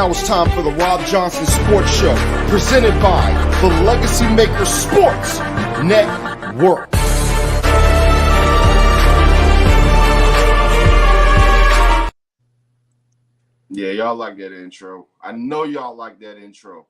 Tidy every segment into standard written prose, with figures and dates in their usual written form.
Now it's time for the Rob Johnson Sports Show, presented by the Legacy Maker Sports Network. Yeah, y'all like that intro. I know y'all like that intro.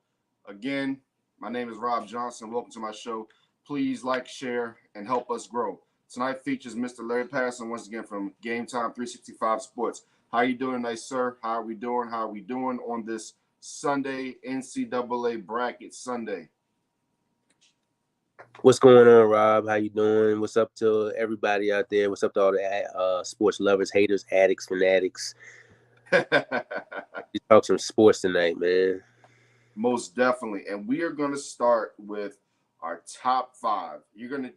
Again, my name is Rob Johnson. Welcome to my show. Please like, share, and help us grow. Tonight features Mr. Larry Patterson once again from Game Time 365 Sports. How you doing tonight, sir? How are we doing? How are we doing on this Sunday, NCAA Bracket Sunday? What's going on, Rob? How you doing? What's up to everybody out there? What's up to all the sports lovers, haters, addicts, fanatics? We talk some sports tonight, man. Most definitely, and we are going to start with our top five. We're gonna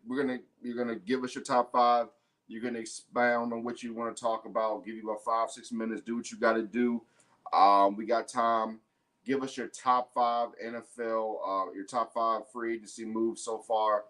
give us your top five. You're gonna expound on what you want to talk about. Give you about 5-6 minutes. Do what you got to do. We got time. Give us your top five NFL, your top five free agency moves so far,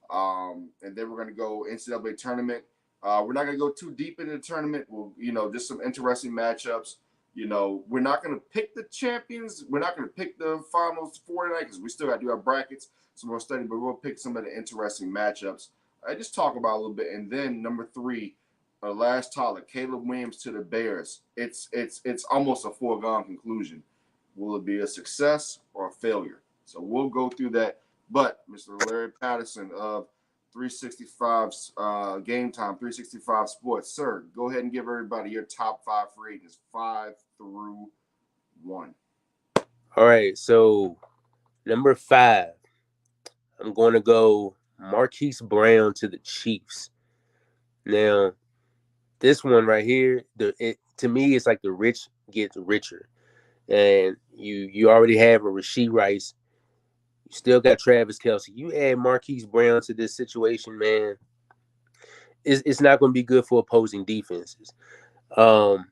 and then we're gonna go NCAA tournament. We're not gonna go too deep into the tournament. We'll, just some interesting matchups. We're not going to pick the champions. We're not going to pick the finals for tonight because we still got to do our brackets, some more study, but we'll pick some of the interesting matchups. I just talk about a little bit. And then number three, our last topic, Caleb Williams to the Bears. It's almost a foregone conclusion. Will it be a success or a failure? So we'll go through that. But Mr. Larry Patterson of 365's Game Time, 365 Sports. Sir, go ahead and give everybody your top five free agents, 5 through 1. All right, so number 5, I'm going to go Marquise Brown to the Chiefs. Now, this one right here, to me, it's like the rich get richer. And you already have a Rashee Rice. You still got Travis Kelce. You add Marquise Brown to this situation, man, it's not going to be good for opposing defenses. And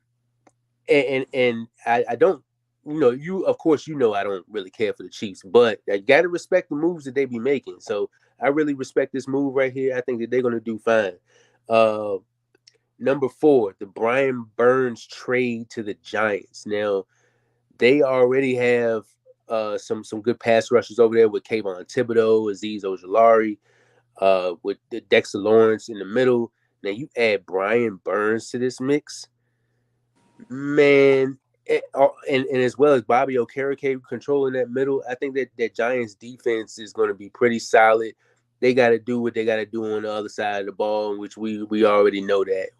I don't, of course, I don't really care for the Chiefs, but I got to respect the moves that they be making. So I really respect this move right here. I think that they're going to do fine. Number 4, the Brian Burns trade to the Giants. Now, they already have some good pass rushers over there with Kayvon Thibodeau, Azeez Ojulari, with Dexter Lawrence in the middle. Now you add Brian Burns to this mix, man, and as well as Bobby Okereke controlling that middle. I think that Giants defense is going to be pretty solid. They got to do what they got to do on the other side of the ball, which we already know that.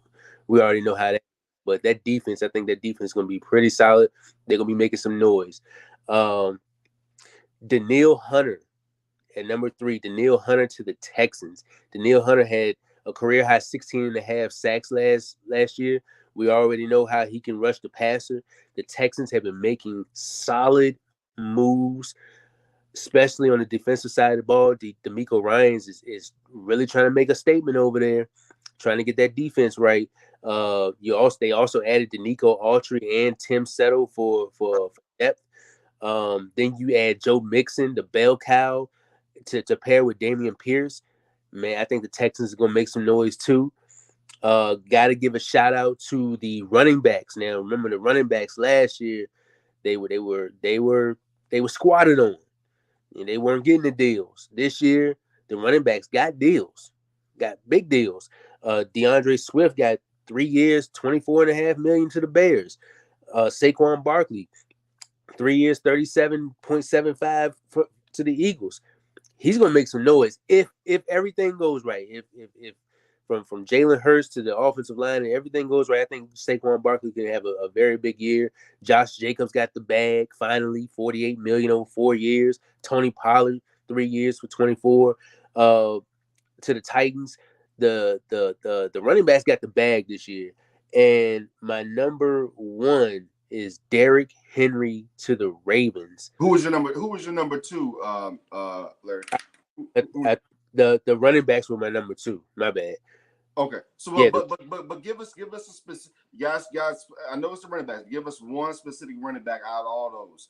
We already know how that. But that defense, I think that defense is going to be pretty solid. They're going to be making some noise. Danielle Hunter at number 3, Danielle Hunter to the Texans. Danielle Hunter had a career-high 16.5 sacks last year. We already know how he can rush the passer. The Texans have been making solid moves, especially on the defensive side of the ball. DeMeco Ryans is really trying to make a statement over there, trying to get that defense right. They also added Danico Autry and Tim Settle for depth. Then you add Joe Mixon, the bell cow, to pair with Dameon Pierce. Man, I think the Texans are gonna make some noise too. Got to give a shout out to the running backs. Now, remember the running backs last year, they were squatted on, and they weren't getting the deals. This year, the running backs got deals, got big deals. DeAndre Swift got 3 years, $24.5 million to the Bears. Saquon Barkley, 3 years, $37.75 to the Eagles. He's gonna make some noise if everything goes right. If from Jalen Hurts to the offensive line and everything goes right, I think Saquon Barkley can have a very big year. Josh Jacobs got the bag finally, $48 million over 4 years. Tony Pollard, 3 years for 24. To the Titans, the running backs got the bag this year. And my number 1 is Derrick Henry to the Ravens. Who was your number 2, Larry? The running backs were my number 2. My bad. Okay, so yeah, but give us a specific guys. I know it's the running backs. Give us one specific running back out of all those.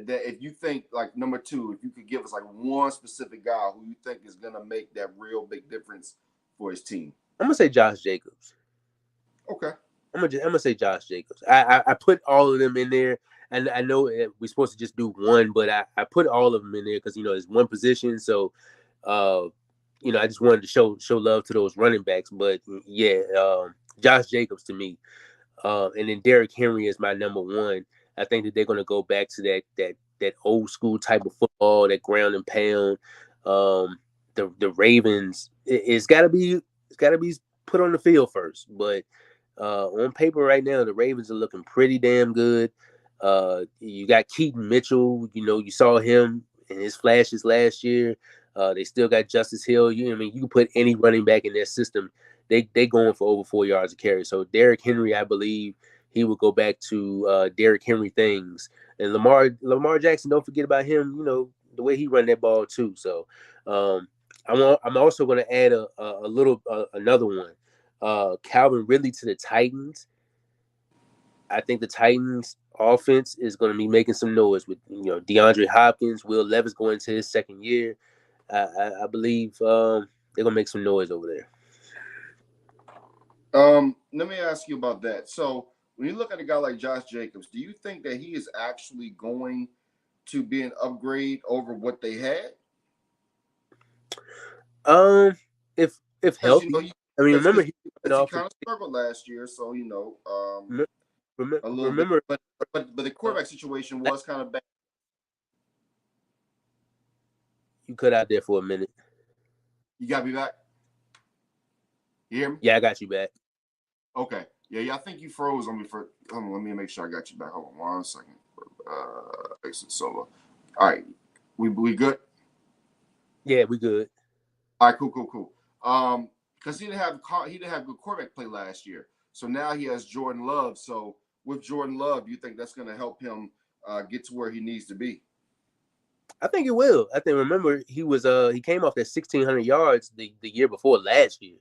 That if you think like number 2, if you could give us like one specific guy who you think is gonna make that real big difference for his team. I'm gonna say Josh Jacobs. Okay. I'm gonna say Josh Jacobs. I put all of them in there. and I know we're supposed to just do one, but I put all of them in there because it's one position. So, uh, I just wanted to show love to those running backs. But yeah, Josh Jacobs to me, and then Derrick Henry is my number one. I think that they're going to go back to that old school type of football, that ground and pound. The Ravens, it's got to be put on the field first, but on paper right now, the Ravens are looking pretty damn good. You got Keaton Mitchell. You saw him in his flashes last year. They still got Justice Hill. You can put any running back in their system. They going for over 4 yards a carry. So Derrick Henry, I believe he will go back to Derrick Henry things. And Lamar Jackson, don't forget about him. The way he run that ball too. So I'm also going to add a little another one. Calvin Ridley to the Titans. I think the Titans offense is going to be making some noise with DeAndre Hopkins, Will Levis going into his second year. I believe they're going to make some noise over there. Let me ask you about that. So when you look at a guy like Josh Jacobs, do you think that he is actually going to be an upgrade over what they had? If healthy, remember he kind of struggled last year, so a little remember, bit. But the quarterback situation was kind of bad. You cut out there for a minute. You got me back. You hear me? Yeah, I got you back. Okay. Yeah. I think you froze on me for. Hold on, let me make sure I got you back. Hold on 1 second. Exit solo. All right, we good? Yeah, we good. All right, cool. Because he didn't have good quarterback play last year, so now he has Jordan Love. So with Jordan Love, you think that's going to help him get to where he needs to be? I think it will. I think remember he came off that 1,600 yards the year before last year,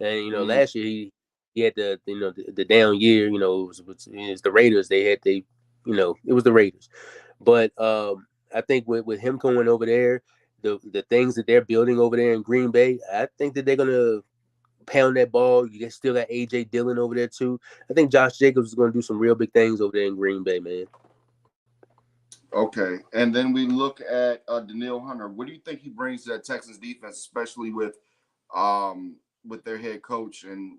and last year he had the down year. It was the Raiders. It was the Raiders, but I think with him going over there, the things that they're building over there in Green Bay, I think that they're gonna pound that ball. You still got AJ Dillon over there too. I think Josh Jacobs is gonna do some real big things over there in Green Bay, man. Okay, and then we look at Danielle Hunter. What do you think he brings to that Texans defense, especially with their head coach and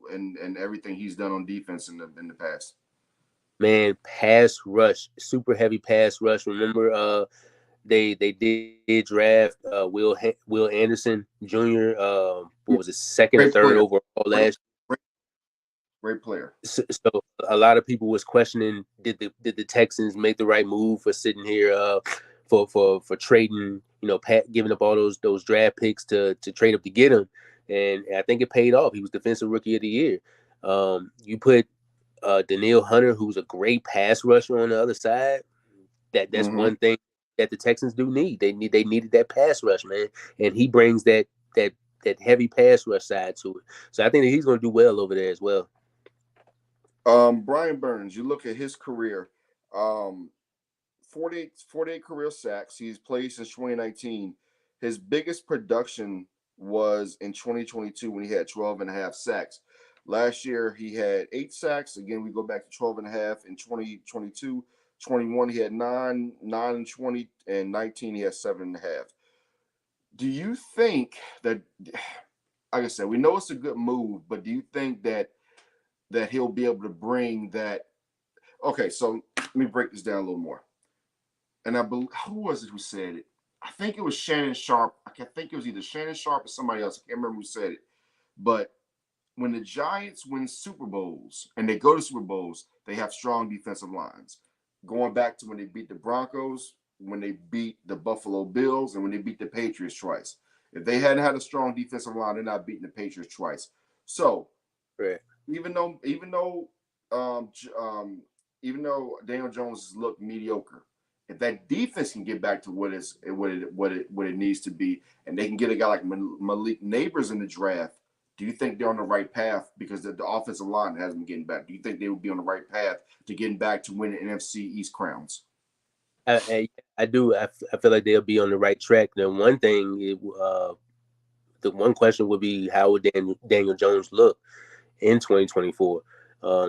everything he's done on defense in the past? Man, pass rush, super heavy pass rush. Remember, they did draft Will Anderson Jr. What was it, second or third overall last year? Great player. So a lot of people was questioning did the Texans make the right move for sitting here for trading, giving up all those draft picks to trade up to get him, and I think it paid off. He was defensive rookie of the year. You put Danielle Hunter, who's a great pass rusher on the other side. That's one thing that the Texans do need. They needed that pass rush, man, and he brings that heavy pass rush side to it. So I think that he's going to do well over there as well. Brian Burns, you look at his career, 48 career sacks. He's played since 2019. His biggest production was in 2022 when he had 12 and a half sacks. Last year, he had 8 sacks. Again, we go back to 12 and a half in 2022. 21, he had 9 and 20, and 19, he had 7 and a half. Do you think that, like I said, we know it's a good move, but do you think that he'll be able to bring that? Okay, so let me break this down a little more. And I believe, who was it who said it? I think it was Shannon Sharp. I think it was either Shannon Sharp or somebody else. I can't remember who said it. But when the Giants win Super Bowls and they go to Super Bowls, they have strong defensive lines. Going back to when they beat the Broncos, when they beat the Buffalo Bills, and when they beat the Patriots twice. If they hadn't had a strong defensive line, they're not beating the Patriots twice. So, right. even though Daniel Jones looked mediocre, if that defense can get back to what it needs to be, and they can get a guy like Malik Neighbors in the draft, do you think they're on the right path? Because the offensive line hasn't been getting back. Do you think they would be on the right path to getting back to winning NFC East crowns? I do. I feel like they'll be on the right track. The one thing, the one question would be, how would Daniel Jones look in 2024?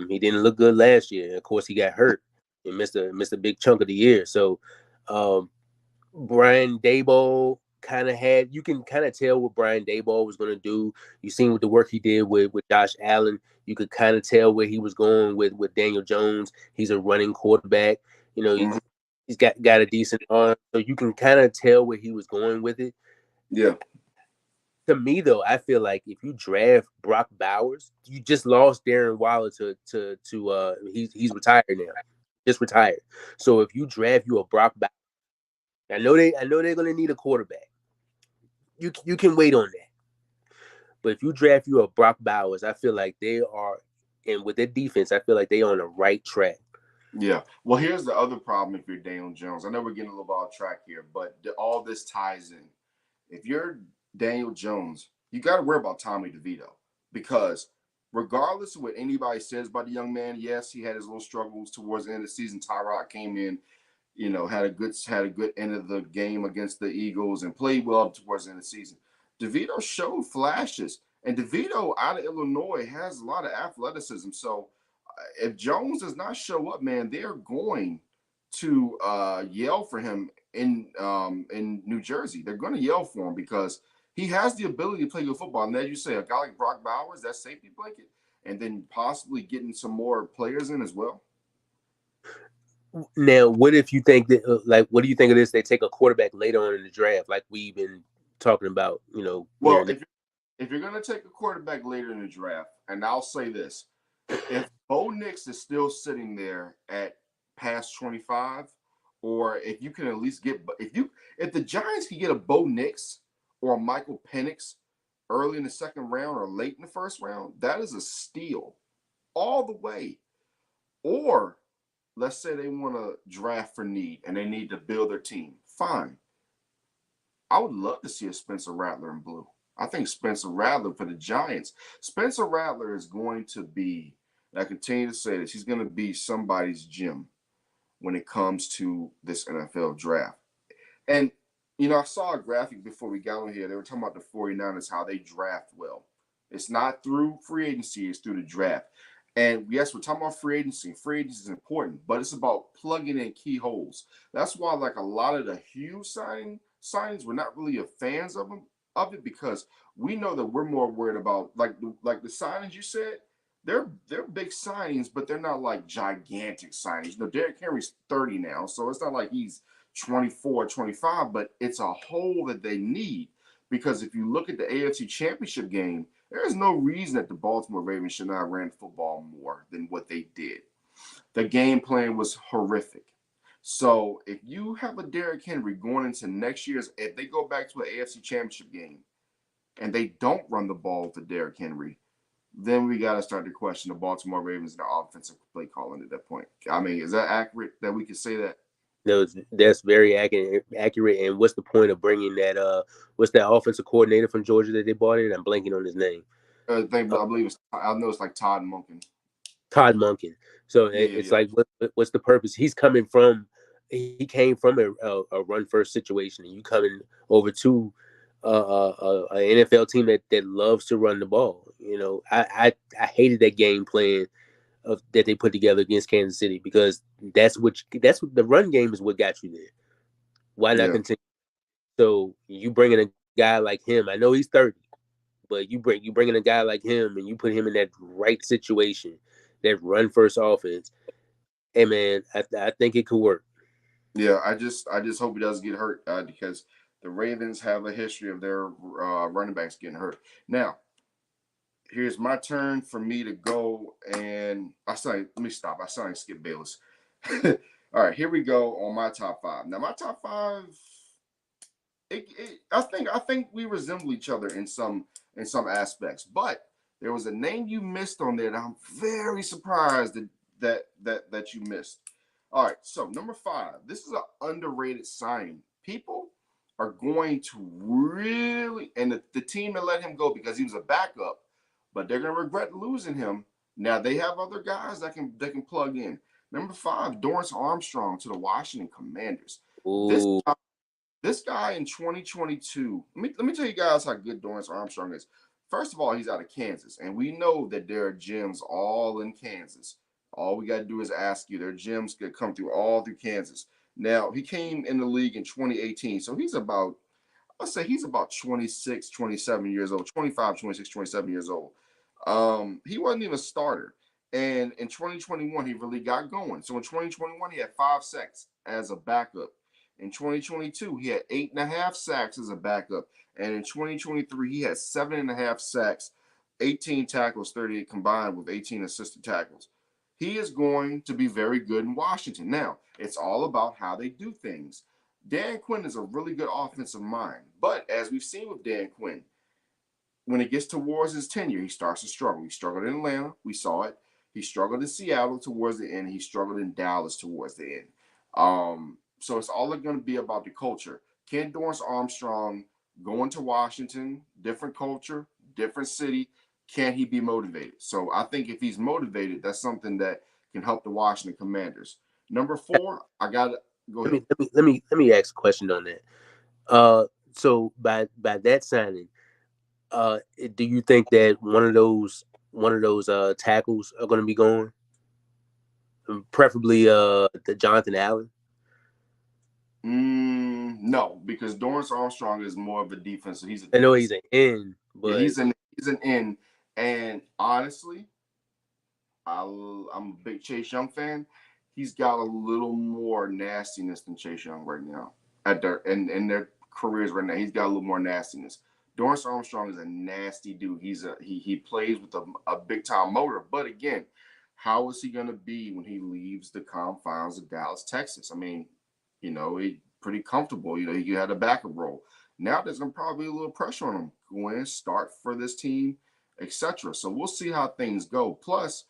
He didn't look good last year. Of course, he got hurt. and missed a big chunk of the year. So um, Brian Daboll kind of had, you can kind of tell what Brian Daboll was going to do. You seen with the work he did with Josh Allen. You could kind of tell where he was going with Daniel Jones. He's a running quarterback. You know, Mhm. he's got a decent arm, so you can kind of tell where he was going with it. Yeah. To me, though, I feel like if you draft Brock Bowers, you just lost Darren Waller to he's retired now, just retired. So if you draft you a Brock Bowers, I know they're gonna need a quarterback. You can wait on that. But if you draft you a Brock Bowers, I feel like they are, and with their defense, I feel like they on the right track. Yeah. Well, here's the other problem if you're Daniel Jones. I know we're getting a little bit off track here, but all this ties in. If you're Daniel Jones, you got to worry about Tommy DeVito because regardless of what anybody says about the young man, yes, he had his little struggles towards the end of the season. Tyrod came in, had a good end of the game against the Eagles and played well up towards the end of the season. DeVito showed flashes, and DeVito out of Illinois has a lot of athleticism. So if Jones does not show up, man, they're going to yell for him in New Jersey. They're going to yell for him because he has the ability to play good football. And as you say, a guy like Brock Bowers, that safety blanket, and then possibly getting some more players in as well. Now, what if you think that, what do you think of this? They take a quarterback later on in the draft, like we've been talking about, here Well, and there. if you're going to take a quarterback later in the draft, and I'll say this, if Bo Nix is still sitting there at past 25, or if you can at least get if the Giants can get a Bo Nix or a Michael Penix early in the second round or late in the first round, that is a steal all the way. Or let's say they want to draft for need and they need to build their team. Fine. I would love to see a Spencer Rattler in blue. I think Spencer Rattler for the Giants. Spencer Rattler is going to be, and I continue to say this, he's going to be somebody's gem when it comes to this NFL draft. And, I saw a graphic before we got on here. They were talking about the 49ers, how they draft well. It's not through free agency, it's through the draft. And yes, we're talking about free agency. Free agency is important, but it's about plugging in key holes. That's why, like a lot of the huge signings, we're not really a fans of it because we know that we're more worried about like the signings you said. They're big signings, but they're not like gigantic signings. Derrick Henry's 30 now, so it's not like he's 24, 25, but it's a hole that they need because if you look at the AFC Championship game, there is no reason that the Baltimore Ravens should not have ran football more than what they did. The game plan was horrific. So if you have a Derrick Henry going into next year's, if they go back to an AFC Championship game and they don't run the ball with the Derrick Henry, then we got to start to question the Baltimore Ravens and their offensive play calling at that point. I mean, is that accurate that we can say that? No, that's very accurate. Accurate. And what's the point of bringing that? What's that offensive coordinator from Georgia that they brought in? I'm blanking on his name. I believe I know it's like Todd Monken. Todd Monken. So Yeah, yeah, it's yeah. like, what's the purpose? He came from a run first situation, and you coming over to an NFL team that loves to run the ball. I hated that game plan that they put together against Kansas City because that's what the run game is what got you there. Why not Yeah. continue? So you bringing a guy like him. I know he's 30, but you bringing a guy like him and you put him in that right situation, that run first offense. Hey man, I think it could work. Yeah, I just hope he doesn't get hurt because the Ravens have a history of their running backs getting hurt. Now, here's my turn for me to go, and let me stop. I sound like Skip Bayless. All right, here we go on my top five. Now, my top five, I think we resemble each other in some aspects, but there was a name you missed on there that I'm very surprised that you missed. All right, so number five. This is an underrated signing. People are going to really, and the team that let him go because he was a backup, but they're going to regret losing him. Now they have other guys that can plug in. Number five, Dorrance Armstrong to the Washington Commanders. This Ooh, this guy in 2022. Let me tell you guys how good Dorrance Armstrong is. First of all, he's out of Kansas, and we know that there are gyms all in Kansas. All we got to do is ask you. Their gems could come through all through Kansas. Now, he came in the league in 2018, so I'll say he's about 26, 27 years old, 25, 26, 27 years old. He wasn't even a starter. And in 2021, he really got going. So in 2021, he had 5 sacks as a backup. In 2022, he had 8.5 sacks as a backup. And in 2023, he had 7.5 sacks, 18 tackles, 38 combined with 18 assisted tackles. He is going to be very good in Washington. Now, it's all about how they do things. Dan Quinn is a really good offensive mind. But as we've seen with Dan Quinn, when it gets towards his tenure, he starts to struggle. He struggled in Atlanta. We saw it. He struggled in Seattle towards the end. He struggled in Dallas towards the end. So it's all going to be about the culture. Ken Dorrance Armstrong going to Washington, different culture, different city. Can he be motivated? So I think if he's motivated, that's something that can help the Washington Commanders. Number 4, I got to go ahead. Let me ask a question on that. So by that signing, do you think that one of those tackles are going to be going, preferably the Jonathan Allen? No, because Dorrance Armstrong is more of a defensive. He's a I know defensive. he's an end, Yeah, but he's an end. And honestly, I'm a big Chase Young fan. He's got a little more nastiness than Chase Young right now at their in their careers right now. He's got a little more nastiness. Dorrance Armstrong is a nasty dude. He plays with a big time motor. But again, how is he going to be when he leaves the confines of Dallas, Texas? I mean, he's pretty comfortable. He had a backup role. Now there's going to probably be a little pressure on him. Go in, start for this team, etc. So we'll see how things go. Plus,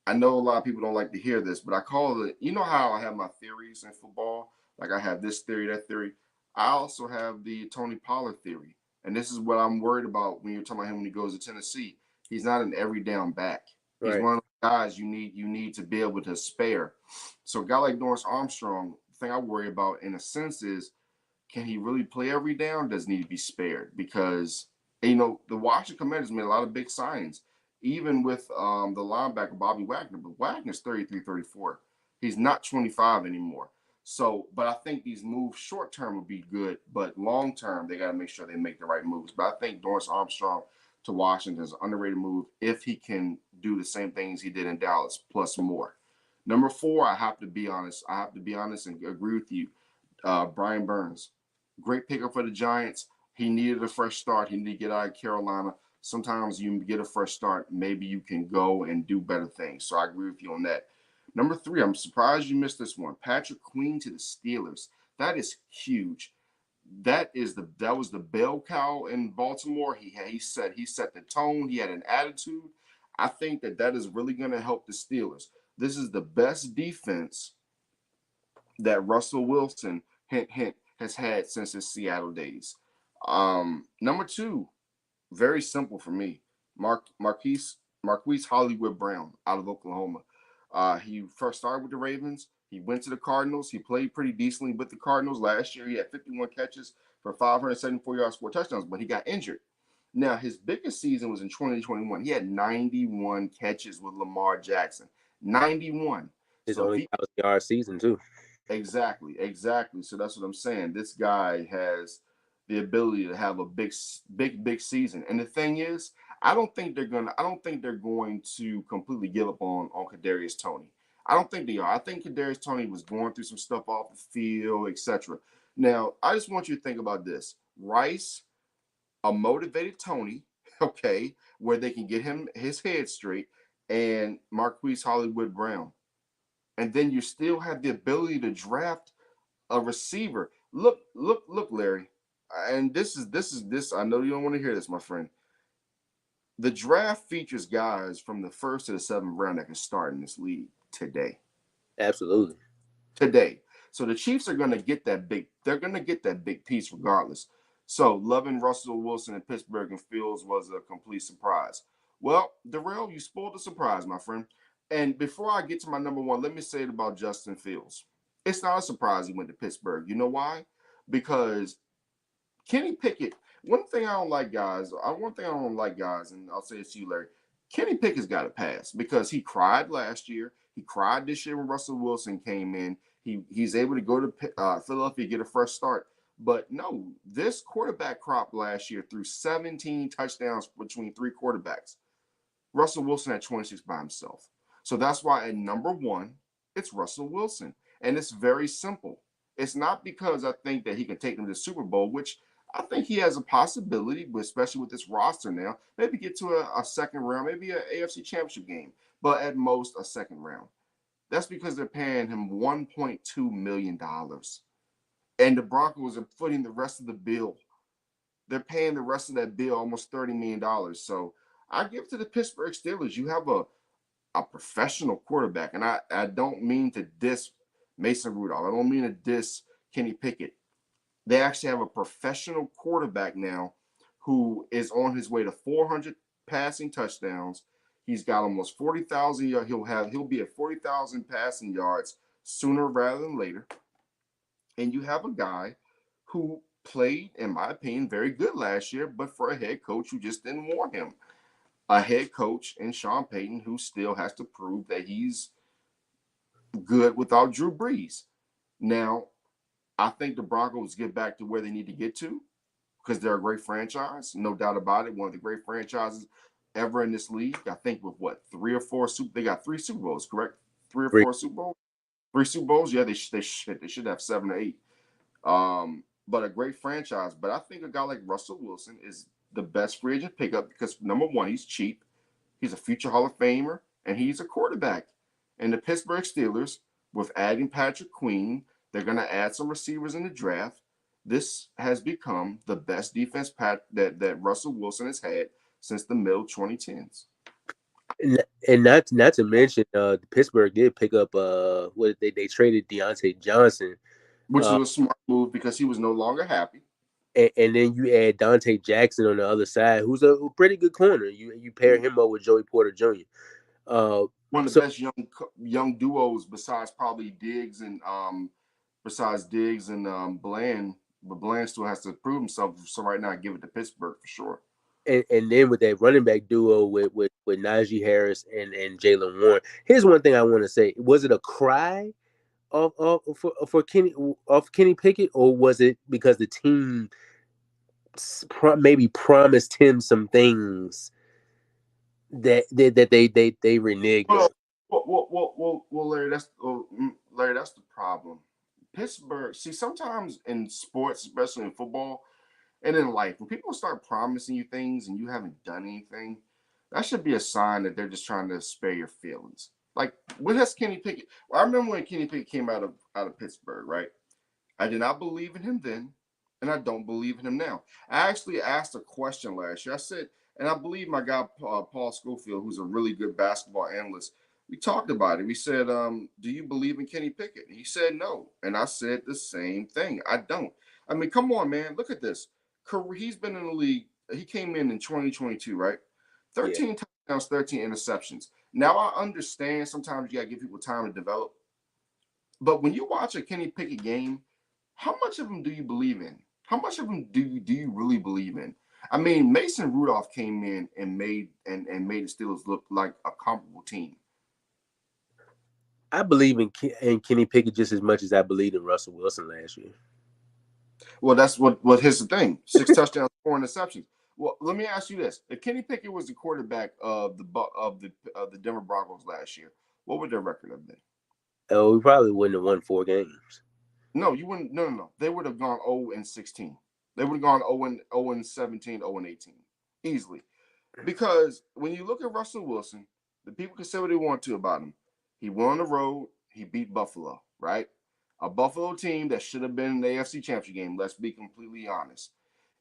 I know a lot of people don't like to hear this, but I call it, how I have my theories in football? Like I have this theory, that theory. I also have the Tony Pollard theory. And this is what I'm worried about when you're talking about him when he goes to Tennessee. He's not an every down back. He's right. one of the guys you need to be able to spare. So a guy like Dorrance Armstrong, the thing I worry about in a sense is, can he really play every down? Does need to be spared? Because the Washington Commanders made a lot of big signings, even with the linebacker Bobby Wagner. But Wagner's 33, 34. He's not 25 anymore. So, but I think these moves short term would be good, but long term they got to make sure they make the right moves. But I think Dorrance Armstrong to Washington is an underrated move if he can do the same things he did in Dallas plus more. Number 4, I have to be honest. I have to be honest and agree with you. Brian Burns, great pickup for the Giants. He needed a fresh start. He needed to get out of Carolina. Sometimes you get a fresh start. Maybe you can go and do better things. So I agree with you on that. Number 3, I'm surprised you missed this one. Patrick Queen to the Steelers. That is huge. That was the bell cow in Baltimore. He set the tone. He had an attitude. I think that is really going to help the Steelers. This is the best defense that Russell Wilson hint hint has had since his Seattle days. Number 2, very simple for me. Marquise Hollywood Brown out of Oklahoma. He first started with the Ravens. He went to the Cardinals. He played pretty decently with the Cardinals. Last year, he had 51 catches for 574 yards, 4 touchdowns, but he got injured. Now, his biggest season was in 2021. He had 91 catches with Lamar Jackson. 91. His So if only he 1,000-yard season too. Exactly. So that's what I'm saying. This guy has the ability to have a big season. And the thing is, I don't think they're going to completely give up on Kadarius Toney. I don't think they are. I think Kadarius Toney was going through some stuff off the field, etc. Now, I just want you to think about this. Rice, a motivated Tony, okay, where they can get him his head straight, and Marquise Hollywood Brown. And then you still have the ability to draft a receiver. Look, Larry. And this. I know you don't want to hear this, my friend. The draft features guys from the first to the 7th round that can start in this league today. Absolutely. Today. So the Chiefs are going to get that big. They're going to get that big piece regardless. So loving Russell Wilson in Pittsburgh and Fields was a complete surprise. Well, Darrell, you spoiled the surprise, my friend. And before I get to my number 1, let me say it about Justin Fields. It's not a surprise he went to Pittsburgh. You know why? Because Kenny Pickett. One thing I don't like, guys, and I'll say it to you, Larry. Kenny Pickett's got to pass because he cried last year. He cried this year when Russell Wilson came in. He's able to go to Philadelphia, get a fresh start. But no, this quarterback crop last year threw 17 touchdowns between three quarterbacks. Russell Wilson had 26 by himself. So that's why at number one, it's Russell Wilson. And it's very simple. It's not because I think that he can take them to the Super Bowl, which I think he has a possibility, especially with this roster now. Maybe get to a second round, maybe an AFC Championship game, but at most a second round. That's because they're paying him $1.2 million. And the Broncos are footing the rest of the bill. They're paying the rest of that bill almost $30 million. So I give to the Pittsburgh Steelers. You have a professional quarterback. And I don't mean to diss Mason Rudolph. I don't mean to diss Kenny Pickett. They actually have a professional quarterback now who is on his way to 400 passing touchdowns. He's got almost 40,000 yards. He'll be at 40,000 passing yards sooner rather than later. And you have a guy who played, in my opinion, very good last year, but for a head coach who just didn't want him. A head coach in Sean Payton who still has to prove that he's good without Drew Brees. Now, I think the Broncos get back to where they need to get to because they're a great franchise, no doubt about it. One of the great franchises ever in this league. I think with what, they got 3 Super Bowls, correct? 3 or 4 Super Bowls? 3 Super Bowls? Yeah, they should have 7 or 8. But a great franchise. But I think a guy like Russell Wilson is the best free agent pickup because number one, he's cheap. He's a future Hall of Famer, and he's a quarterback. And the Pittsburgh Steelers, with adding Patrick Queen, they're going to add some receivers in the draft. This has become the best defense that Russell Wilson has had since the middle 2010s. And not to mention, Pittsburgh did pick up what they traded Deontay Johnson, Which was a smart move because he was no longer happy. and then you add Dante Jackson on the other side, who's a pretty good corner. You pair him up with Joey Porter Jr. One of the best young duos besides probably Diggs and Bland. But Bland still has to prove himself. So right now, I give it to Pittsburgh for sure. And then with that running back duo with Najee Harris and Jalen Warren. Here's one thing I want to say: was it a cry for Kenny Pickett, or was it because the team maybe promised him some things that they reneged on? Larry, that's the problem. Pittsburgh. See, sometimes in sports, especially in football and in life, when people start promising you things and you haven't done anything, that should be a sign that they're just trying to spare your feelings. Like, what has Kenny Pickett? Well, I remember when Kenny Pickett came out of Pittsburgh, right? I did not believe in him then, and I don't believe in him now. I actually asked a question last year. I said, and I believe my guy Paul Schofield, who's a really good basketball analyst, we talked about it. We said, do you believe in Kenny Pickett? And he said no. And I said the same thing. I don't. I mean, come on, man. Look at this. He's been in the league. He came in 2022, right? 13 touchdowns, 13 interceptions. Now, I understand sometimes you got to give people time to develop. But when you watch a Kenny Pickett game, how much of him do you believe in? How much of him do you really believe in? I mean, Mason Rudolph came in and made the Steelers look like a comparable team. I believe in Kenny Pickett just as much as I believed in Russell Wilson last year. Well, that's what here's the thing: 6 touchdowns, 4 interceptions. Well, let me ask you this: if Kenny Pickett was the quarterback of the Denver Broncos last year, what would their record have been? Oh, we probably wouldn't have won 4 games. No, you wouldn't. No. They would have gone 0-16. They would have gone 0-17, 0-18 easily. Because when you look at Russell Wilson, the people can say what they want to about him. He went on the road. He beat Buffalo, right? A Buffalo team that should have been in the AFC Championship game. Let's be completely honest.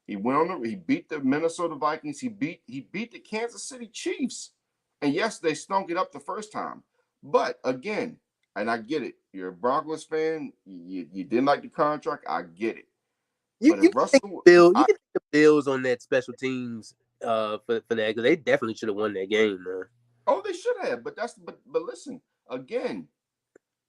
He beat the Minnesota Vikings. He beat the Kansas City Chiefs. And yes, they stunk it up the first time. But again, and I get it. You're a Broncos fan. You didn't like the contract. I get it. You can take the Bills on that special teams for that because they definitely should have won that game, man. Oh, they should have. But listen, again,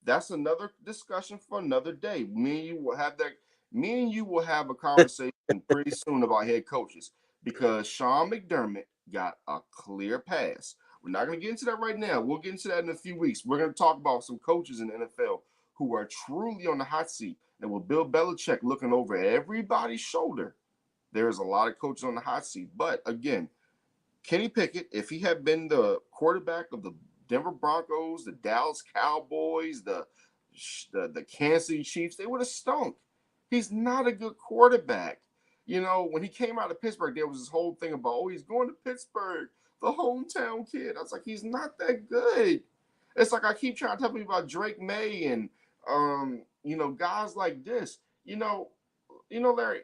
that's another discussion for another day. Me and you will have a conversation pretty soon about head coaches because Sean McDermott got a clear pass. We're not going to get into that right now. We'll get into that in a few weeks. We're going to talk about some coaches in the NFL who are truly on the hot seat. And with Bill Belichick looking over everybody's shoulder, there's a lot of coaches on the hot seat. But again, Kenny Pickett, if he had been the quarterback of the Denver Broncos, the Dallas Cowboys, the Kansas City Chiefs, they would have stunk. He's not a good quarterback. You know, when he came out of Pittsburgh, there was this whole thing about, oh, he's going to Pittsburgh, the hometown kid. I was like, he's not that good. It's like I keep trying to tell people about Drake May and, you know, guys like this. You know, Larry,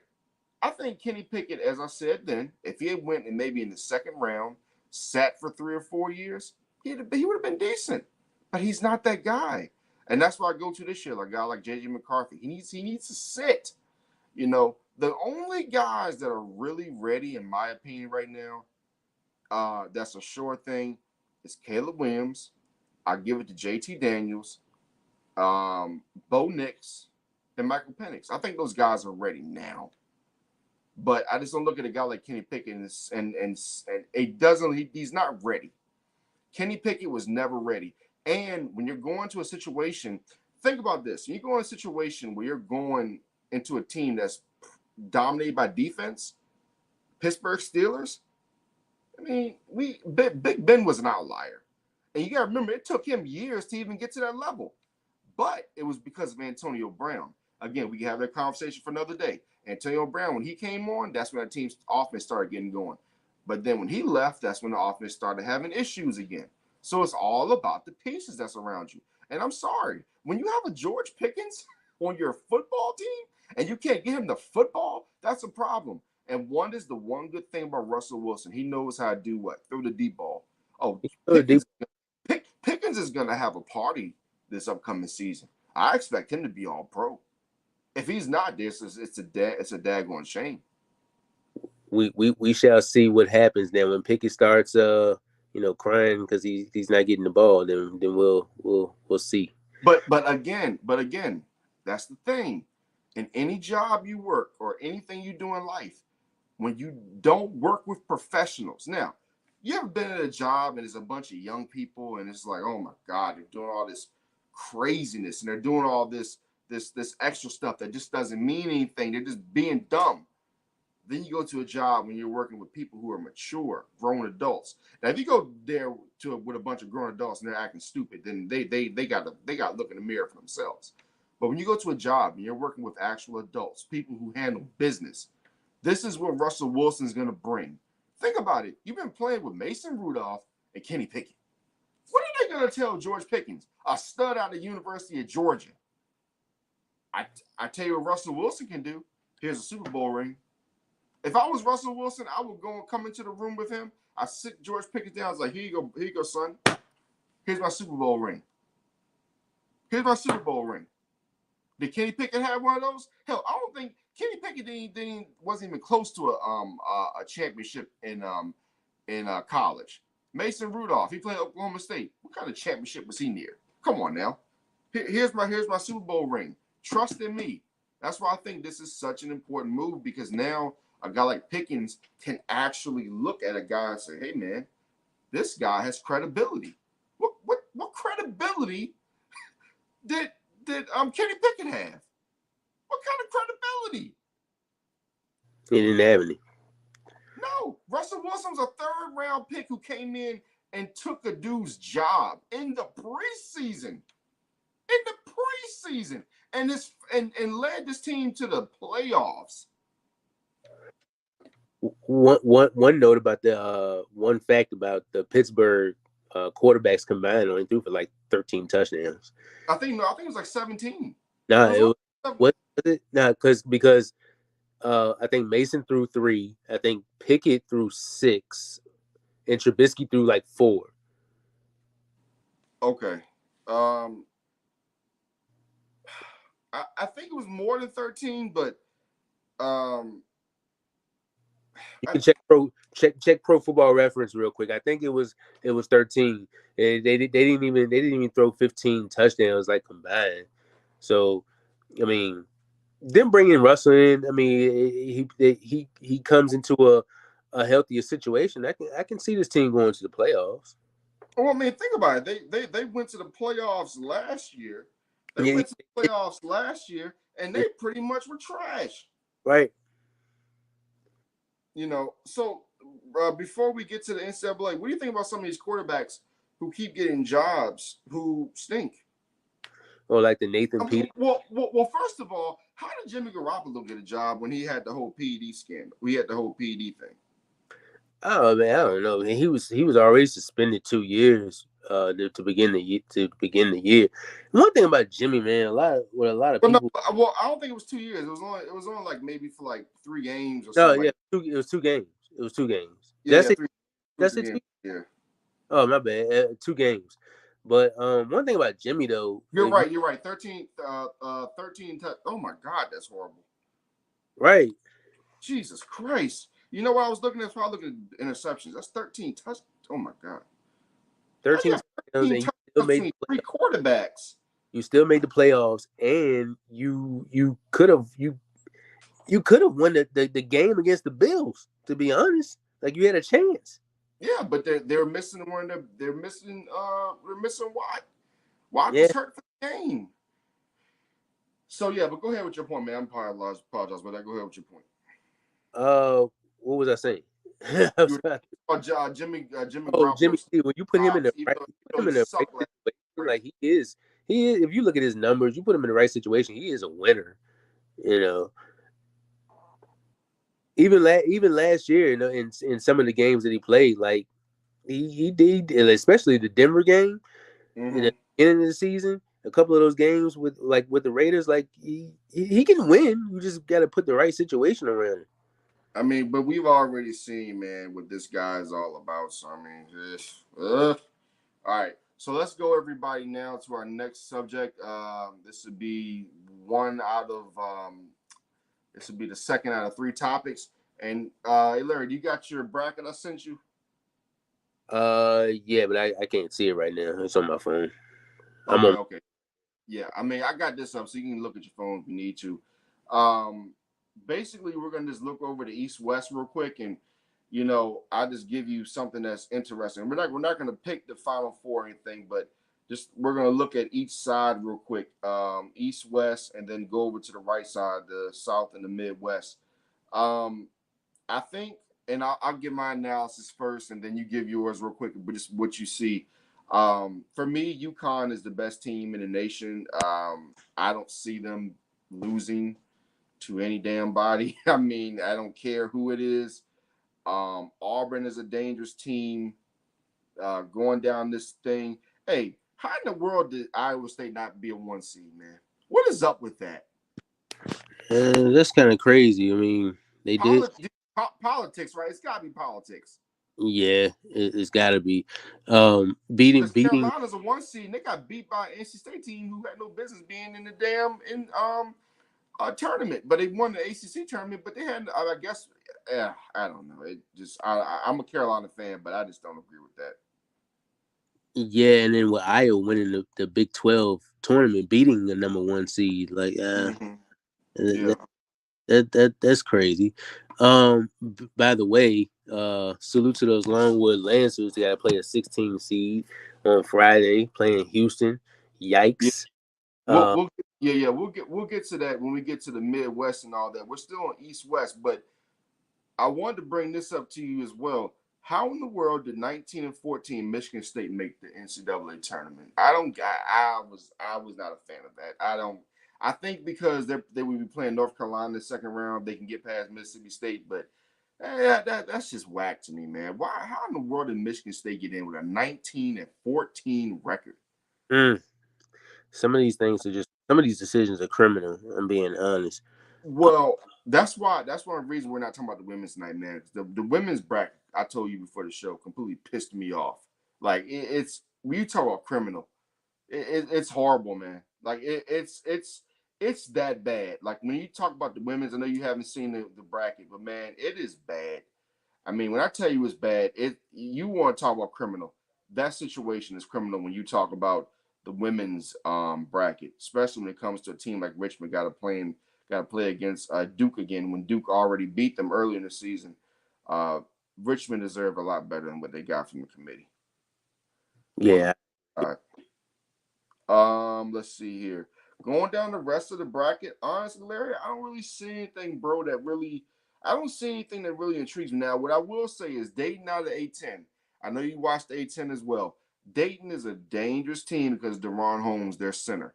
I think Kenny Pickett, as I said then, if he had went and maybe in the second round, sat for 3 or 4 years, he would have been decent. But he's not that guy. And that's why I go to this year, like a guy like J.J. McCarthy. He needs to sit. You know, the only guys that are really ready, in my opinion, right now, that's a sure thing, is Caleb Williams. I give it to J.T. Daniels, Bo Nix, and Michael Penix. I think those guys are ready now. But I just don't look at a guy like Kenny Pickett and it doesn't. He's not ready. Kenny Pickett was never ready. And when you're going to a situation, think about this. You go in a situation where you're going into a team that's dominated by defense, Pittsburgh Steelers. I mean, Big Ben was an outlier. And you got to remember, it took him years to even get to that level. But it was because of Antonio Brown. Again, we can have that conversation for another day. Antonio Brown, when he came on, that's when the team's offense started getting going. But then when he left, that's when the offense started having issues again. So it's all about the pieces that's around you. And I'm sorry, when you have a George Pickens on your football team and you can't get him the football, that's a problem. And the one good thing about Russell Wilson. He knows how to do what? Throw the deep ball. Oh, Pickens is going to have a party this upcoming season. I expect him to be all pro. If he's not, it's a daggone shame. We shall see what happens then when Pickett starts crying because he's not getting the ball. Then we'll see. But again, that's the thing. In any job you work or anything you do in life, when you don't work with professionals. Now, you ever been at a job and there's a bunch of young people and it's like, oh my God, they're doing all this craziness and they're doing all this extra stuff that just doesn't mean anything. They're just being dumb. Then you go to a job when you're working with people who are mature, grown adults. Now, if you go there with a bunch of grown adults and they're acting stupid, then they got to look in the mirror for themselves. But when you go to a job and you're working with actual adults, people who handle business, this is what Russell Wilson is going to bring. Think about it. You've been playing with Mason Rudolph and Kenny Pickett. What are they going to tell George Pickens, a stud out of the University of Georgia? I tell you what Russell Wilson can do. Here's a Super Bowl ring. If I was Russell Wilson, I would go and come into the room with him. I sit George Pickens down. I was like, here you go, son. Here's my Super Bowl ring. Here's my Super Bowl ring. Did Kenny Pickett have one of those? Hell, I don't think Kenny Pickett wasn't even close to a championship in college. Mason Rudolph, he played Oklahoma State. What kind of championship was he near? Come on now. Here's my Super Bowl ring. Trust in me. That's why I think this is such an important move, because now a guy like Pickens can actually look at a guy and say, hey, man, this guy has credibility. What credibility did Kenny Pickett have? What kind of credibility? He didn't have any. No. Russell Wilson was a third-round pick who came in and took a dude's job in the preseason. And led this team to the playoffs. One note about one fact about the Pittsburgh quarterbacks combined only threw for like 13 touchdowns. I think it was like 17. No, what was it? No, because I think Mason threw 3. I think Pickett threw 6, and Trubisky threw like 4. Okay. I think it was more than 13, but you can check Pro Football Reference real quick. I think it was 13. They didn't even throw 15 touchdowns like combined. So, I mean, them bringing Russell in, I mean, he comes into a healthier situation. I can see this team going to the playoffs. Well, I mean, think about it. They went to the playoffs last year. They Yeah, went to the playoffs last year, and they pretty much were trash. right. So before we get to the NCAA, what do you think about some of these quarterbacks who keep getting jobs who stink? Or like the Nathan Peter. Well, first of all, how did Jimmy Garoppolo get a job when he had the whole PED scandal? We had the whole PED thing. Oh man, I don't know. He was already suspended 2 years to begin the year. One thing about Jimmy, man, a lot of Well, no, people. I don't think it was 2 years. It was only like maybe for like 3 games or No, something yeah, like. it was 2 games. It was 2 games. Yeah, That's yeah, it. three, two, That's three it. games. Yeah, Oh my bad. 2 games. But one thing about Jimmy though, you're right. You're right. 13, 13. Oh my God, that's horrible. right? Jesus Christ. You know what I was looking at? I was looking at interceptions. That's 13 touch. Oh my God. How do you 13 have touchdowns, 13 and touchdowns between three quarterbacks? you still made the playoffs, and you could have won the game against the Bills. To be honest, like you had a chance. Yeah, but they're missing one. They're missing Watt. Watt Yeah. was hurt for the game. So yeah, but go ahead with your point, man. I apologize, but go ahead with your point. What was I saying? You were Jimmy Oh, Jimmy Garoppolo G. When you put him in the even right, though, you put him he in the right sucked last situation. year. Like he is. If you look at his numbers, you put him in the right situation. He is a winner. You know, even last year, in some of the games that he played, like he did, and especially the Denver game, Mm-hmm. beginning of the season. A couple of those games with the Raiders, like he can win. You just got to put the right situation around him. I mean, but we've already seen, man, what this guy is all about. So I mean, all right. So let's go, everybody, now to our next subject. This would be one out of this would be the second out of three topics. And hey, Larry, you got your bracket I sent you? Yeah, but I can't see it right now. It's on my phone. I'm Okay, on. okay. Yeah, I mean, I got this up so you can look at your phone if you need to. Um, Basically, we're gonna just look over the East West real quick, and I'll just give you something that's interesting. We're not gonna pick the Final Four or anything, but just we're gonna look at each side real quick, East West, and then go over to the right side, the South and the Midwest. Um, I think, and I'll give my analysis first, and then you give yours real quick, but just what you see. For me, UConn is the best team in the nation. I don't see them losing to any damn body. I mean, I don't care who it is. Auburn is a dangerous team going down this thing. Hey, how in the world did Iowa State not be a 1 seed, man? What is up with that? That's kind of crazy. I mean, they did. Politics, right? It's got to be politics. Yeah, it's got to be. Because Beating. Carolina's a 1 seed, and they got beat by an NC State team who had no business being in the damn tournament. But they won the ACC tournament. But they had, I guess, I don't know. It just, I'm a Carolina fan, but I just don't agree with that. Yeah, and then with Iowa winning the Big 12 tournament, beating the number 1 seed, like Mm-hmm. Yeah. that's crazy. By the way, salute to those Longwood Lancers. They got to play a 16 seed on Friday, playing Houston. Yeah. Yikes. Uh, We'll get to that when we get to the Midwest and all that. We're still on East West, but I wanted to bring this up to you as well. How in the world did 19 and 14 Michigan State make the NCAA tournament? I was not a fan of that. I think because they would be playing North Carolina in the second round, they can get past Mississippi State, but that's just whack to me, man. Why? How in the world did Michigan State get in with a 19 and 14 record? mm, some of these things are just some of these decisions are criminal. I'm being honest. Well, that's one of the reasons we're not talking about the women's tonight, man. The women's bracket I told you before the show completely pissed me off. Like it's when you talk about criminal, it's horrible, man. Like it's that bad. Like when you talk about the women's, I know you haven't seen the bracket, but man, it is bad. I mean, when I tell you it's bad, you want to talk about criminal. That situation is criminal when you talk about the women's bracket, especially when it comes to a team like Richmond got to play against Duke again when Duke already beat them early in the season. Uh, Richmond deserved a lot better than what they got from the committee. Yeah. All right. Let's see here. Going down the rest of the bracket, honestly, Larry, I don't really see anything, bro, I don't see anything that really intrigues me. Now, what I will say is Dayton out of A10. I know you watched the A10 as well. Dayton is a dangerous team because DeRon Holmes, their center.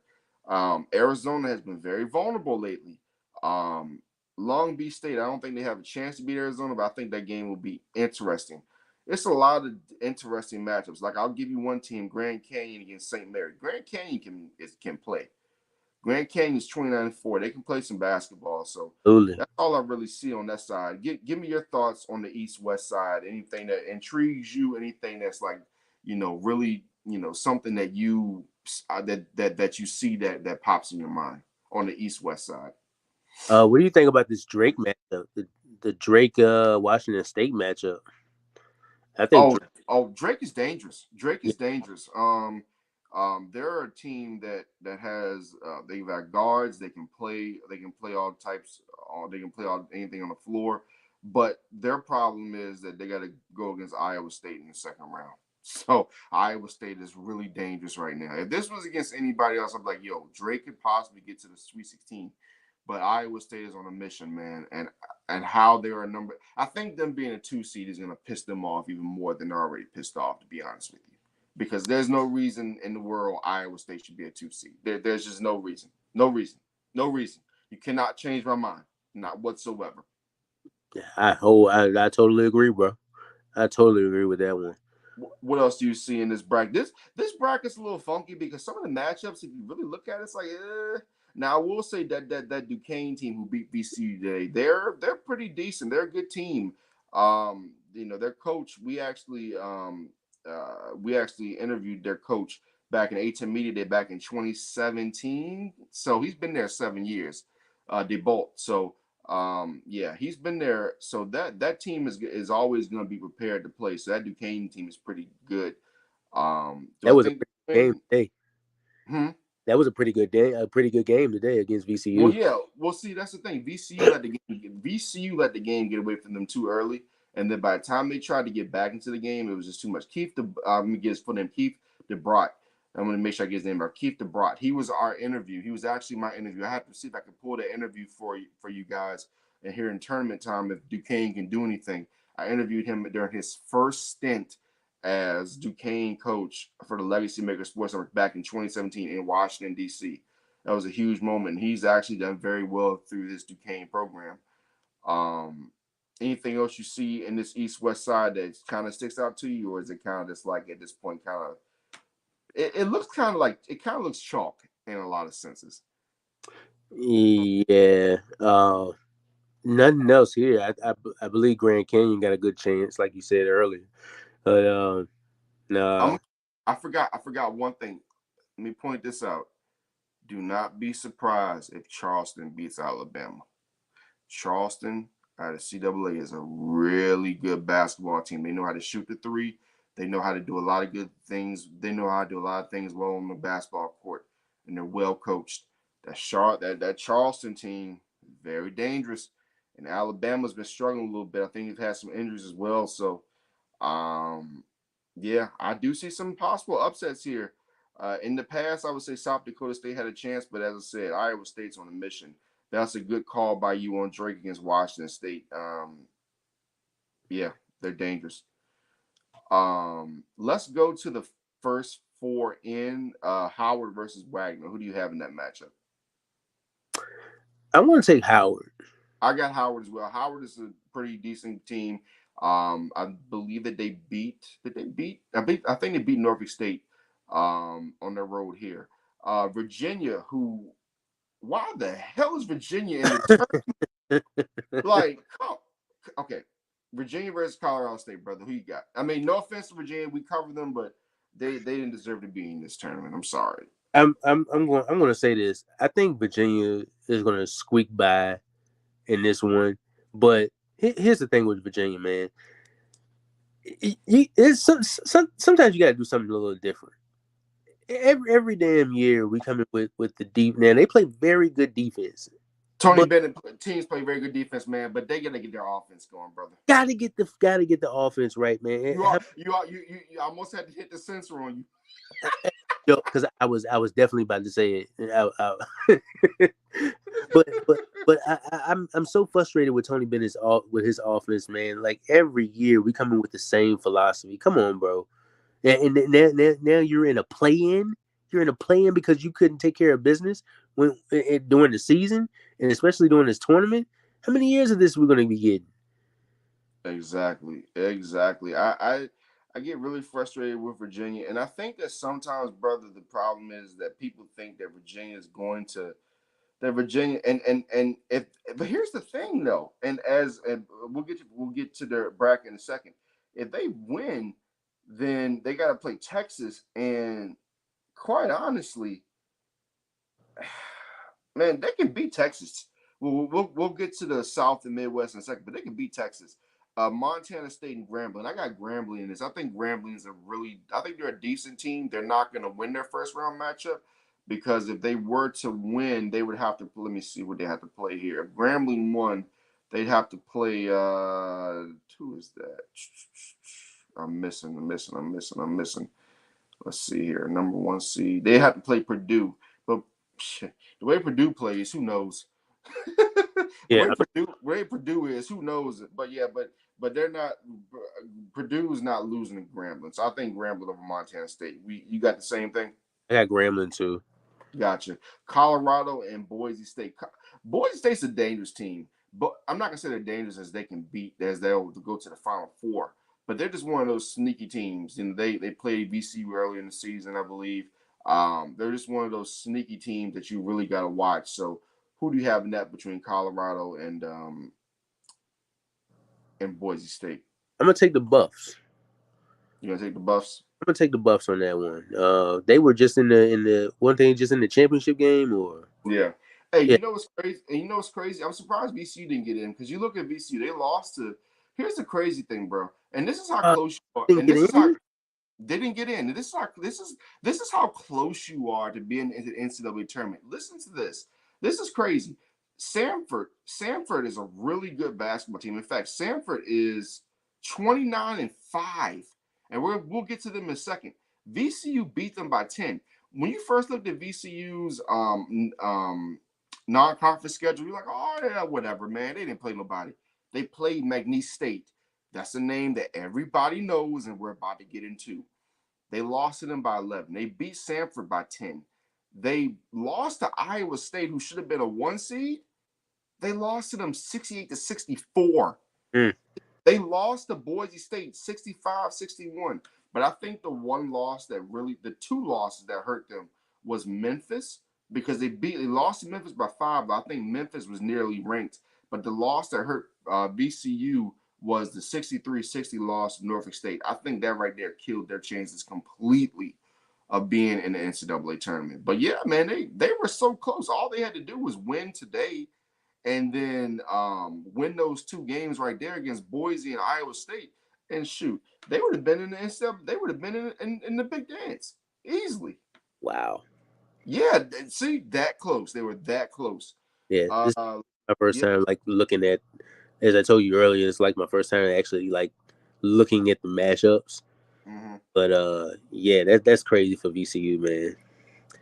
Arizona has been very vulnerable lately. Um, Long Beach State, I don't think they have a chance to beat Arizona, but I think that game will be interesting. It's a lot of interesting matchups. Like I'll give you one team, Grand Canyon against St. Mary. Grand Canyon can play. Grand Canyon's 29-4. They can play some basketball. So Absolutely. that's all I really see on that side. Give me your thoughts on the East-West side. Anything that intrigues you? Anything that's like, really, something that you that you see that pops in your mind on the East-West side. What do you think about this Drake matchup? The Drake Washington State matchup. I think Oh, Drake, Drake is dangerous. Drake yeah, is dangerous. They're a team that has they've got guards. They can play. They can play all types. They can play anything on the floor. But their problem is that they got to go against Iowa State in the second round. So Iowa State is really dangerous right now. If this was against anybody else, I'm like, yo, Drake could possibly get to the Sweet 16. But Iowa State is on a mission, man, and how they're a number. I think them being a 2 seed is going to piss them off even more than they're already pissed off, to be honest with you. Because there's no reason in the world Iowa State should be a 2 seed. There's just no reason. No reason. No reason. You cannot change my mind. Not whatsoever. I totally agree, bro. I totally agree with that one. What else do you see in this bracket? This bracket's a little funky because some of the matchups, if you really look at it, it's like, Now I will say that Duquesne team who beat VCU today, they're pretty decent. They're a good team. Their coach, we actually interviewed their coach back in A10 Media Day back in 2017. So he's been there 7 years, DeBolt. So yeah, he's been there. So that team is always going to be prepared to play. So that Duquesne team is pretty good. Do That I was a think? pretty good game today. Hmm? That was a pretty good day, a pretty good game today against Well, VCU. yeah. Well, see, that's the thing. VCU let the game get away from them too early, and then by the time they tried to get back into the game, it was just too much. Let me get his full name. Keith DeBrot. I'm going to make sure I get his name right. Keith DeBrot. He was our interview. He was actually my interview. I have to see if I can pull the interview for you guys and here in tournament time if Duquesne can do anything. I interviewed him during his first stint as Duquesne coach for the Legacy Maker Sports Network back in 2017 in Washington, D.C. That was a huge moment. He's actually done very well through this Duquesne program. Um, Anything else you see in this East-West side that kind of sticks out to you, or is it kind of just like at this point, it looks kind of like it kind of looks chalk in a lot of senses. Yeah. Nothing else here. I believe Grand Canyon got a good chance, like you said earlier. But I'm no, I forgot one thing. Let me point this out. Do not be surprised if Charleston beats Alabama. Charleston out of CAA is a really good basketball team. They know how to shoot the three. They know how to do a lot of good things. They know how to do a lot of things well on the basketball court, and they're well coached. That Charleston team very dangerous, and Alabama's been struggling a little bit. I think they've had some injuries as well. So, um, yeah, I do see some possible upsets here. In the past, I would say South Dakota State had a chance, but as I said, Iowa State's on a mission. That's a good call by you on Drake against Washington State. Yeah, they're dangerous. Let's go to the first four in Howard versus Wagner. Who do you have in that matchup? I want to take Howard. I got Howard as well. Howard is a pretty decent team. I believe that they beat. Did they beat? I think they beat Norfolk State on their road here. Virginia, who? Why the hell is Virginia in the tournament? Like, okay, Virginia versus Colorado State, brother. Who you got? I mean, no offense to Virginia, we covered them, but they didn't deserve to be in this tournament. I'm sorry. I'm going to say this. I think Virginia is going to squeak by in this one, but here's the thing with Virginia, man. Sometimes you got to do something a little different. Every damn year we come in with the deep. Now they play very good defense. Tony But Bennett teams play very good defense, man, but they gotta get their offense going, brother. gotta get the offense right, man. You almost had to hit the sensor on you. Yo, because I was definitely about to say it. I'm so frustrated with Tony Bennett's with his offense, man. Like every year we come in with the same philosophy. Come on, bro. And now you're in a play-in. You're in a play-in because you couldn't take care of business during the season, and especially during this tournament. How many years of this we're going to be getting? Exactly. I get really frustrated with Virginia, and I think that sometimes, brother, the problem is that people think that Virginia is going to that Virginia and if but here's the thing though, and we'll get to their bracket in a second. If they win, then they got to play Texas, and quite honestly, man, they can beat Texas. We'll get to the South and Midwest in a second, but they can beat Texas. Montana State and Grambling. I got Grambling in this. I think Grambling is I think they're a decent team. They're not going to win their first round matchup because if they were to win, they would have to. Let me see what they have to play here. If Grambling won, they'd have to play. Who is that? I'm missing. Let's see here. Number one seed. They have to play Purdue, but the way Purdue plays, who knows? the Yeah, way Purdue is, who knows? But yeah, but they're not. Purdue is not losing to Grambling, so I think Grambling over Montana State. You got the same thing. I got Grambling too. Gotcha. Colorado and Boise State. Boise State's a dangerous team, but I'm not gonna say they're dangerous as they can beat as they'll go to the Final Four. But they're just one of those sneaky teams. And they played VCU early in the season, I believe. They're just one of those sneaky teams that you really got to watch. So who do you have in that between Colorado and Boise State? I'm gonna take the Buffs. You gonna take the Buffs? I'm gonna take the Buffs on that one. They were just in the one thing, just in the championship game, or Yeah. Hey, yeah, you know what's crazy? And you know what's crazy? I'm surprised VCU didn't get in because you look at VCU, they lost to. Here's the crazy thing, bro. And this is how close you are. didn't And get this is how in. they didn't get in. And this is how close you are to being in the NCAA tournament. Listen to this. This is crazy. Samford is a really good basketball team. In fact, Samford is 29-5, and we'll get to them in a second. VCU beat them by 10. When you first looked at VCU's non-conference schedule, you're like, oh yeah, whatever, man. They didn't play nobody. They played McNeese State. That's a name that everybody knows, and we're about to get into. They lost to them by 11. They beat Samford by 10. They lost to Iowa State, who should have been a 1 seed. They lost to them 68-64. Mm. They lost to Boise State 65-61. But I think the two losses that hurt them was Memphis, because they lost to Memphis by 5, but I think Memphis was nearly ranked. But the loss that hurt VCU was the 63-60 loss to Norfolk State. I think that right there killed their chances completely of being in the NCAA tournament. But yeah, man, they were so close. All they had to do was win today and then win those 2 games right there against Boise and Iowa State. And shoot, they would have been in the NCAA. They would have been in the big dance easily. Wow. Yeah, see, that close. They were that close. Yeah, this is Uh, my first yeah. time like looking at, as I told you earlier, it's like my first time actually like looking at the matchups. Mm-hmm. But yeah, that's crazy for VCU, man.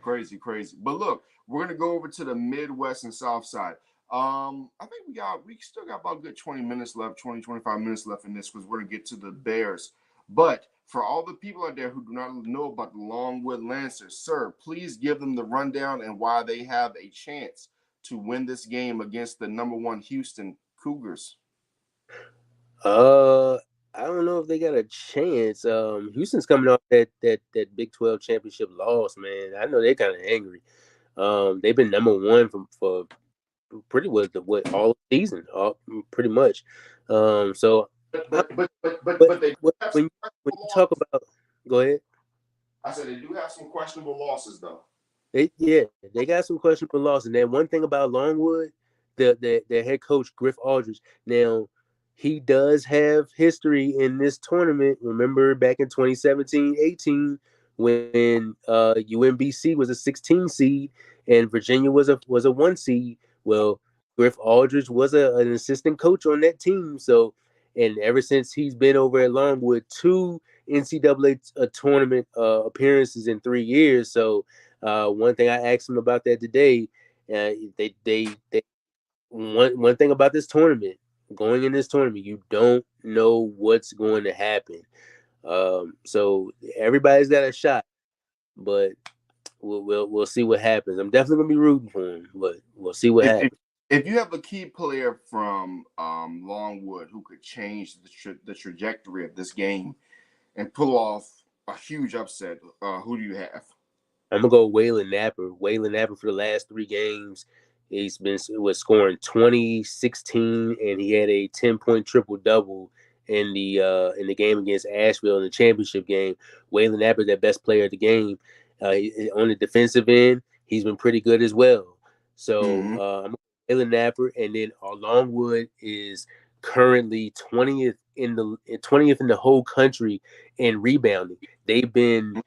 Crazy. But look, we're gonna go over to the Midwest and South side. I think we still got about a good 20 minutes left, 25 minutes left in this because we're gonna get to the Bears. But for all the people out there who do not know about the Longwood Lancers, sir, please give them the rundown and why they have a chance to win this game against the number 1 Houston Cougars. I don't know if they got a chance. Houston's coming off that Big 12 championship loss, man. I know they're kind of angry. They've been number 1 for pretty what all season, pretty much. So, But they do have some when questionable you talk losses. about, go ahead. I said they do have some questionable losses though. They got some questionable losses. And then one thing about Longwood, the head coach Griff Aldridge. Now, he does have history in this tournament. Remember back in 2017-18 when UMBC was a 16 seed and Virginia was a 1 seed. Well, Griff Aldridge was an assistant coach on that team. So, and ever since he's been over at Longwood, 2 NCAA tournament appearances in 3 years. So, one thing I asked him about that today, they one thing about this tournament, going in this tournament, you don't know what's going to happen. So everybody's got a shot, but we'll see what happens. I'm definitely gonna be rooting for him, but we'll see what If, happens. if, if you have a key player from Longwood who could change the trajectory of this game and pull off a huge upset, who do you have? I'm gonna go Waylon Napper. Waylon Napper for the last 3 games, he's been was scoring 20, 16, and he had a 10-point triple double in the game against Asheville in the championship game. Waylon Napper, their best player of the game. On the defensive end, he's been pretty good as well. So Mm-hmm. I'm Waylon Napper, and then Longwood is currently 20th in the whole country in rebounding. They've been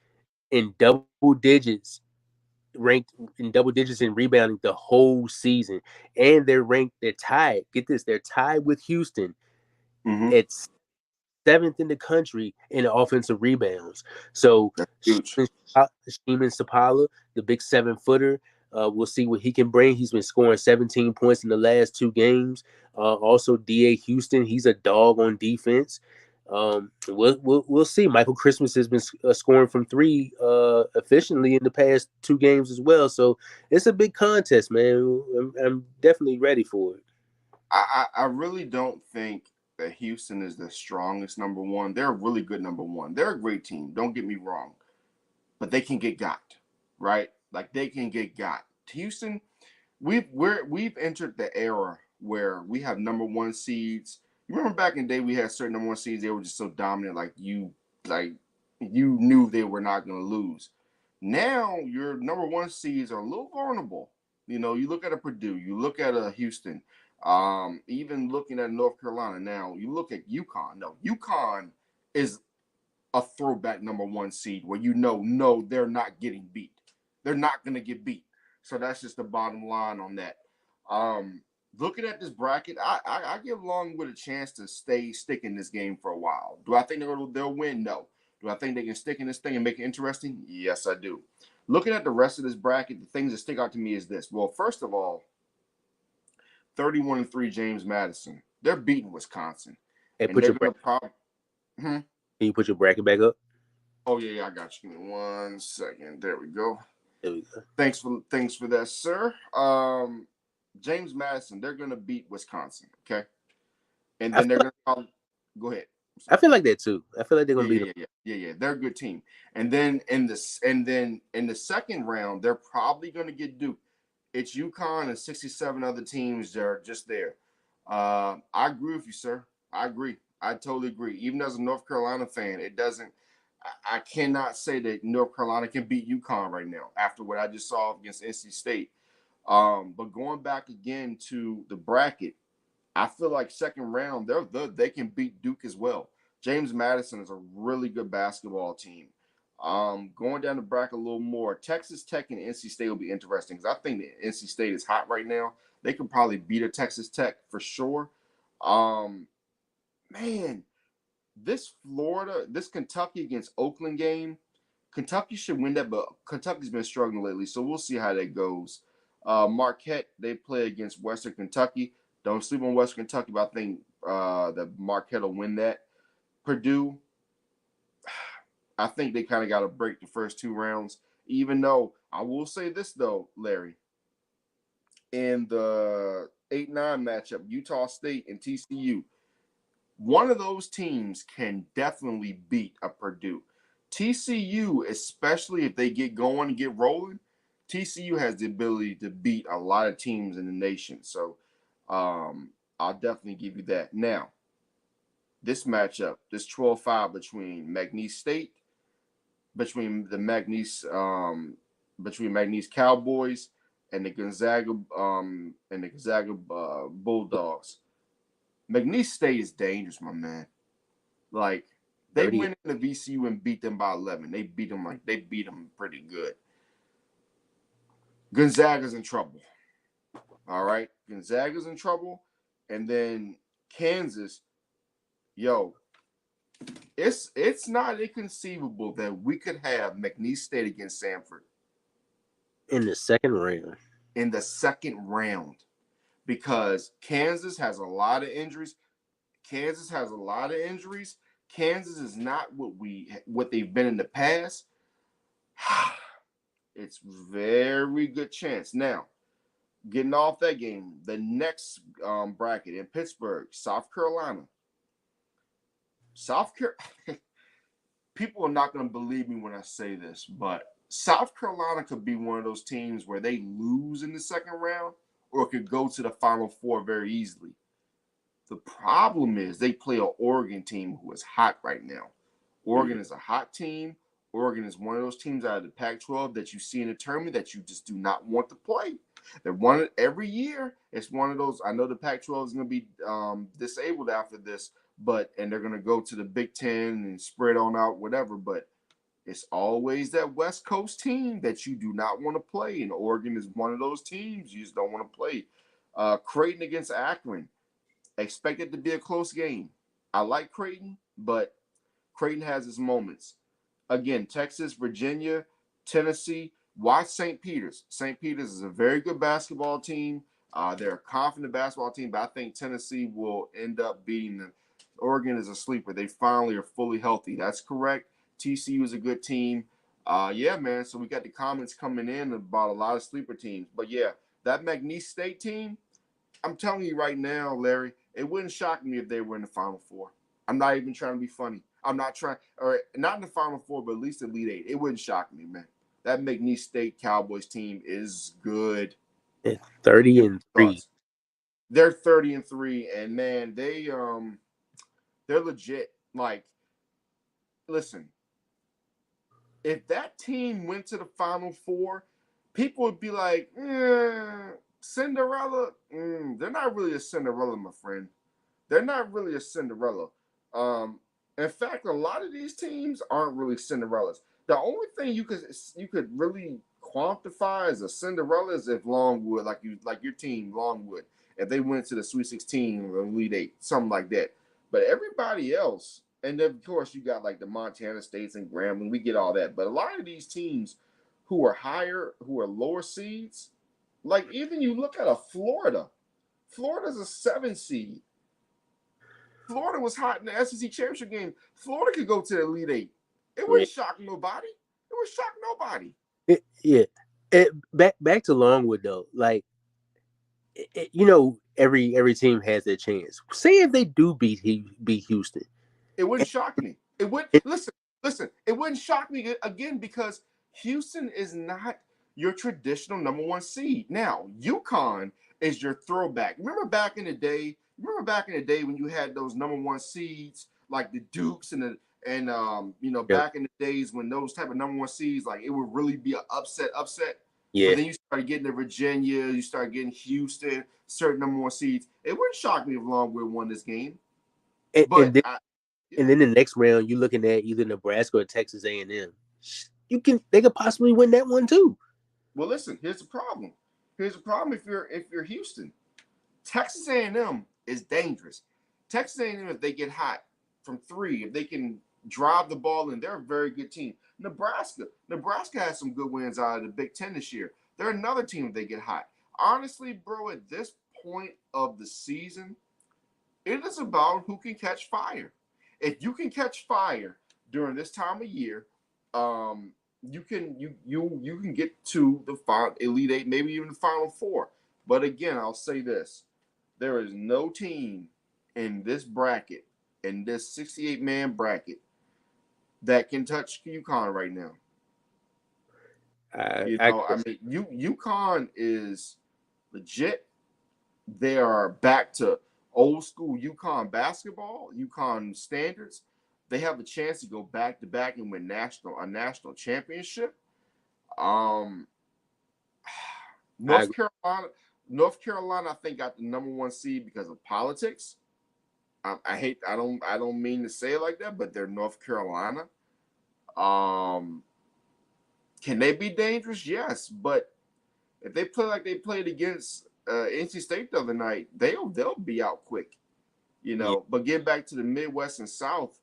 in double digits, ranked in double digits in rebounding the whole season, and they're tied. Get this, they're tied with Houston Mm-hmm. at 7th in the country in offensive rebounds. So That's huge. Sheeman Sapala, the big 7-footer, we'll see what he can bring. He's been scoring 17 points in the last 2 games. Also, Da Houston, he's a dog on defense. We'll see. Michael Christmas has been scoring from 3 efficiently in the past 2 games as well. So it's a big contest, man. I'm definitely ready for it. I really don't think that Houston is the strongest number one. They're a really good number one. They're a great team. Don't get me wrong, but they can get got, right? Like they can get got. Houston, we've entered the era where we have number one seeds. You remember back in the day we had certain number one seeds. They were just so dominant, like you knew they were not going to lose. Now your number one seeds are a little vulnerable. You know, you look at a Purdue, you look at a Houston, even looking at North Carolina. Now you look at UConn. No, UConn is a throwback number one seed where no, they're not getting beat. They're not going to get beat. So that's just the bottom line on that. Looking at this bracket, I give Longwood a chance to stick in this game for a while. Do I think they'll win? No. Do I think they can stick in this thing and make it interesting? Yes, I do. Looking at the rest of this bracket, the things that stick out to me is this. Well, first of all, 31-3 James Madison. They're beating Wisconsin, Hey, and put they're your going to bracket. probably. Can you put your bracket back up? Oh yeah, I got you. Give me 1 second. There we go. There we go. Thanks for that, sir. James Madison, they're gonna beat Wisconsin, okay? And I then feel they're like, gonna go ahead. I feel like that too. I feel like they're Yeah, gonna beat yeah, them. yeah, yeah, yeah, yeah. They're a good team. And then in the second round, they're probably gonna get Duke. It's UConn and 67 other teams that are just there. I agree with you, sir. I agree. I totally agree. Even as a North Carolina fan, it doesn't. I cannot say that North Carolina can beat UConn right now after what I just saw against NC State. But going back again to the bracket, I feel like second round they can beat Duke as well. James Madison is a really good basketball team. Going down the bracket a little more, Texas Tech and NC State will be interesting because I think that NC State is hot right now. They could probably beat a Texas Tech for sure. Um, man, this Kentucky against Oakland game, Kentucky should win that, but Kentucky's been struggling lately, so we'll see how that goes. Marquette, they play against Western Kentucky. Don't sleep on Western Kentucky, but I think that Marquette will win that. Purdue, I think they kind of got to break the first 2 rounds, even though I will say this, though, Larry. In the 8-9 matchup, Utah State and TCU, one of those teams can definitely beat a Purdue. TCU, especially if they get going and get rolling, TCU has the ability to beat a lot of teams in the nation. So I'll definitely give you that. Now, this matchup, this 12-5 between the McNeese Cowboys and the Gonzaga Bulldogs. McNeese State is dangerous, my man. Like they 30. went into VCU and beat them by 11. They beat them pretty good. Gonzaga's in trouble. All right, Gonzaga's in trouble, and then Kansas. Yo, it's not inconceivable that we could have McNeese State against Samford in the second round. in the second round because Kansas has a lot of injuries. Kansas is not what they've been in the past. It's very good chance. Now, getting off that game, the next bracket in Pittsburgh, South Carolina. People are not going to believe me when I say this, but South Carolina could be one of those teams where they lose in the second round or could go to the Final Four very easily. The problem is they play an Oregon team who is hot right now. Oregon is a hot team. Oregon is one of those teams out of the Pac-12 that you see in the tournament that you just do not want to play. They're one every year. It's one of those. I know the Pac-12 is going to be disabled after this, and they're going to go to the Big Ten and spread on out, whatever. But it's always that West Coast team that you do not want to play, and Oregon is one of those teams you just don't want to play. Creighton against Akron. Expect it to be a close game. I like Creighton, but Creighton has its moments. Again, Texas, Virginia, Tennessee. Watch St. Peter's. St. Peter's is a very good basketball team. They're a confident basketball team, but I think Tennessee will end up beating them. Oregon is a sleeper. They finally are fully healthy. That's correct. TCU is a good team. Yeah, man. So we got the comments coming in about a lot of sleeper teams. But, yeah, that McNeese State team, I'm telling you right now, Larry, it wouldn't shock me if they were in the Final Four. I'm not even trying to be funny. I'm not trying, or not in the Final Four, but at least Elite Eight. It wouldn't shock me, man. That McNeese State Cowboys team is good. They're 30-3. They're 30-3, and man, they're legit. Like, listen, if that team went to the Final Four, people would be like, Cinderella. They're not really a Cinderella, my friend. They're not really a Cinderella. In fact, a lot of these teams aren't really Cinderellas. The only thing you could really quantify as a Cinderella is if Longwood, like your team, Longwood, if they went to the Sweet 16 or Elite Eight, something like that. But everybody else, and then of course you got like the Montana States and Grambling, we get all that. But a lot of these teams who are lower seeds, like even you look at a Florida. Florida's a 7 seed. Florida was hot in the SEC championship game. Florida could go to the Elite Eight. It wouldn't shock nobody. It would shock nobody. Back to Longwood though. Like, every team has their chance. Say if they do beat Houston, it wouldn't shock me. It would listen. It wouldn't shock me again because Houston is not your traditional number 1 seed. Now, UConn is your throwback. Remember back in the day when you had those number 1 seeds like the Dukes back in the days when those type of number 1 seeds, like it would really be an upset. Yeah. But then you started getting to Virginia, you started getting Houston, certain number 1 seeds. It wouldn't shock me if Longwood won this game. And then the next round, you're looking at either Nebraska or Texas A&M. They could possibly win that one too. Well, listen, here's the problem. If you're Houston. Texas A&M is dangerous. Texas A&M, if they get hot from 3, if they can drive the ball in, they're a very good team. Nebraska has some good wins out of the Big Ten this year. They're another team if they get hot. Honestly, bro, at this point of the season, it is about who can catch fire. If you can catch fire during this time of year, you can get to the Elite Eight, maybe even the Final Four. But again, I'll say this. There is no team in this bracket, in this 68-man bracket, that can touch UConn right now. UConn is legit. They are back to old school UConn basketball, UConn standards. They have a chance to go back to back and win a national championship. North Carolina, I think, got the number 1 seed because of politics. I don't mean to say it like that, but they're North Carolina. Can they be dangerous? Yes, but if they play like they played against NC State the other night, they'll be out quick, Yeah, But get back to the Midwest and South.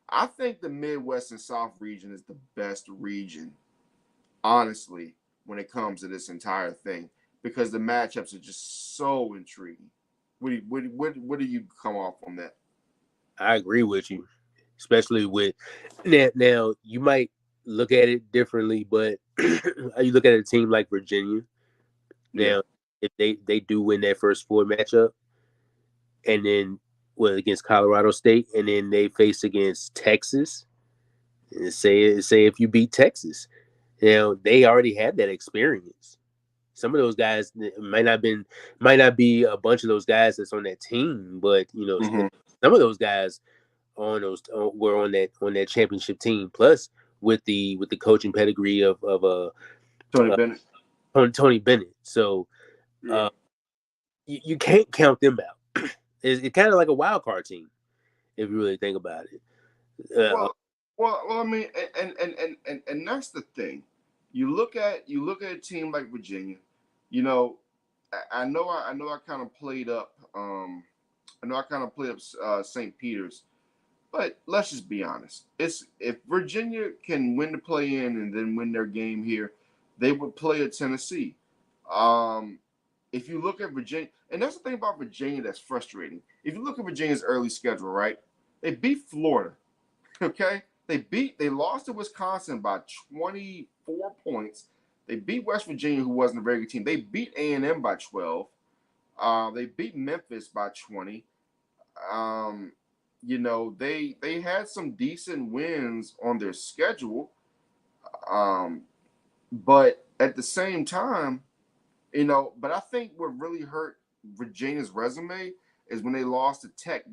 I think the Midwest and South region is the best region, honestly, when it comes to this entire thing, because the matchups are just so intriguing. What do you come off on that? I agree with you, especially with now. You might look at it differently, but you look at a team like Virginia. Yeah. Now, if they do win that first four matchup, and then against Colorado State, and then they face against Texas, and say if you beat Texas, they already had that experience. Some of those guys might not be a bunch of those guys that's on that team, but Mm-hmm. some of those guys were on that championship team. Plus, with the coaching pedigree of Tony uh Bennett. Tony Bennett, so Yeah. uh, you can't count them out. It's kind of like a wild card team if you really think about it. Uh, Well, I mean, and that's the thing. You look at a team like Virginia. You know, I know I kind of played up. I know I kind of played up St. Peter's, but let's just be honest. It's if Virginia can win the play in and then win their game here, they would play at Tennessee. Um, if you look at Virginia, and that's the thing about Virginia that's frustrating. If you look at Virginia's early schedule, right? They beat Florida. Okay, they lost to Wisconsin by 24 points. They beat West Virginia, who wasn't a very good team. They beat A&M by 12. They beat Memphis by 20. Um, they had some decent wins on their schedule, um, but at the same time, but I think what really hurt Virginia's resume is when they lost to Tech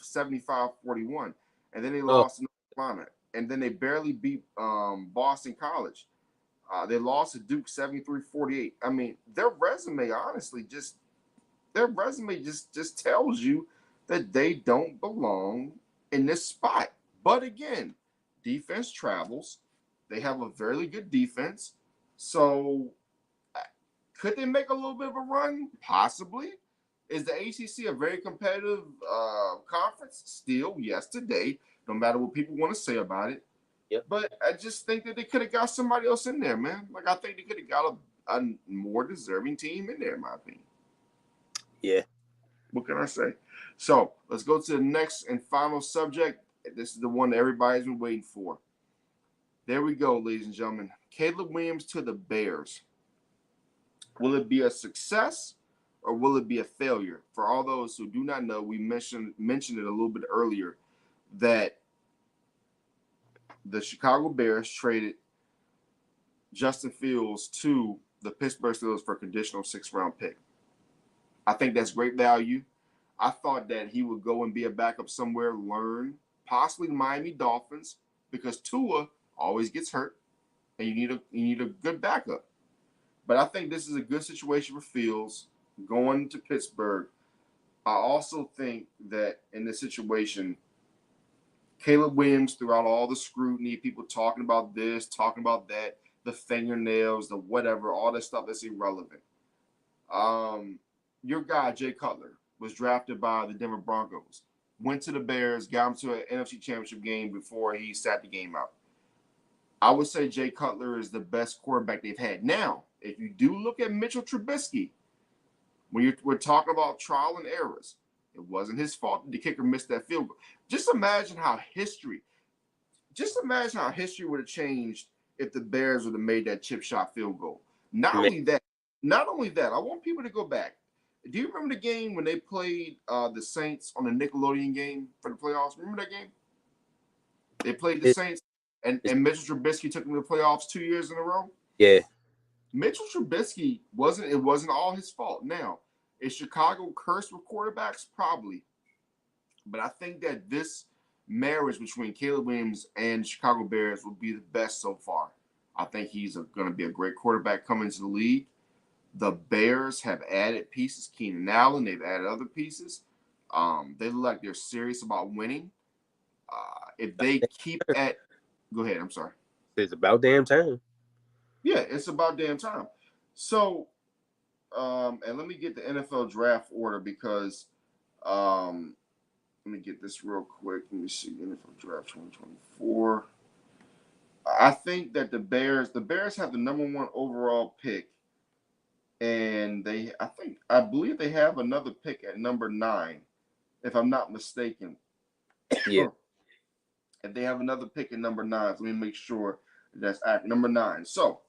75-41, and then they oh lost to North Carolina, and then they barely beat Boston College. They lost to Duke 73-48. I mean, their resume just tells you that they don't belong in this spot. But again, defense travels. They have a very good defense. So could they make a little bit of a run? Possibly. Is the ACC a very competitive conference? Still, yes, today, no matter what people want to say about it. yep, But I just think that they could have got somebody else in there, man. Like, I think they could have got a more deserving team in there, in my opinion. yeah. What can I say? So let's go to the next and final subject. This is the one that everybody's been waiting for. There we go, ladies and gentlemen. Caleb Williams to the Bears. Will it be a success or will it be a failure? For all those who do not know, we mentioned it a little bit earlier that the Chicago Bears traded Justin Fields to the Pittsburgh Steelers for a conditional 6th-round pick. I think that's great value. I thought that he would go and be a backup somewhere, learn, possibly the Miami Dolphins, because Tua always gets hurt, and you need a good backup. But I think this is a good situation for Fields going to Pittsburgh. I also think that in this situation, Caleb Williams, throughout all the scrutiny, people talking about this, talking about that, the fingernails, the whatever, all that stuff that's irrelevant. Your guy, Jay Cutler, was drafted by the Denver Broncos, went to the Bears, got him to an NFC Championship game before he sat the game out. I would say Jay Cutler is the best quarterback they've had. Now, if you do look at Mitchell Trubisky, we're talking about trial and errors, it wasn't his fault that the kicker missed that field goal. Just imagine how history would have changed if the Bears would have made that chip shot field goal. Not Man, only that, I want people to go back. Do you remember the game when they played the Saints on the Nickelodeon game for the playoffs? Remember that game? They played the it, Saints, and it's, Mitchell Trubisky took them to the playoffs 2 years in a row. yeah, Mitchell Trubisky wasn't all his fault. Now, is Chicago cursed with quarterbacks? Probably. But I think that this marriage between Caleb Williams and Chicago Bears will be the best so far. I think he's going to be a great quarterback coming into the league. The Bears have added pieces. Keenan Allen, they've added other pieces. They look like they're serious about winning. If they keep at, go ahead. I'm sorry. it's about damn time. Yeah, it's about damn time. So and let me get the NFL draft order because let me get this real quick. Let me see NFL draft 2024. I think that the Bears have the number 1 overall pick, and I believe they have another pick at number 9, if I'm not mistaken. Yeah. And they have another pick at number 9. So let me make sure that's at number 9. So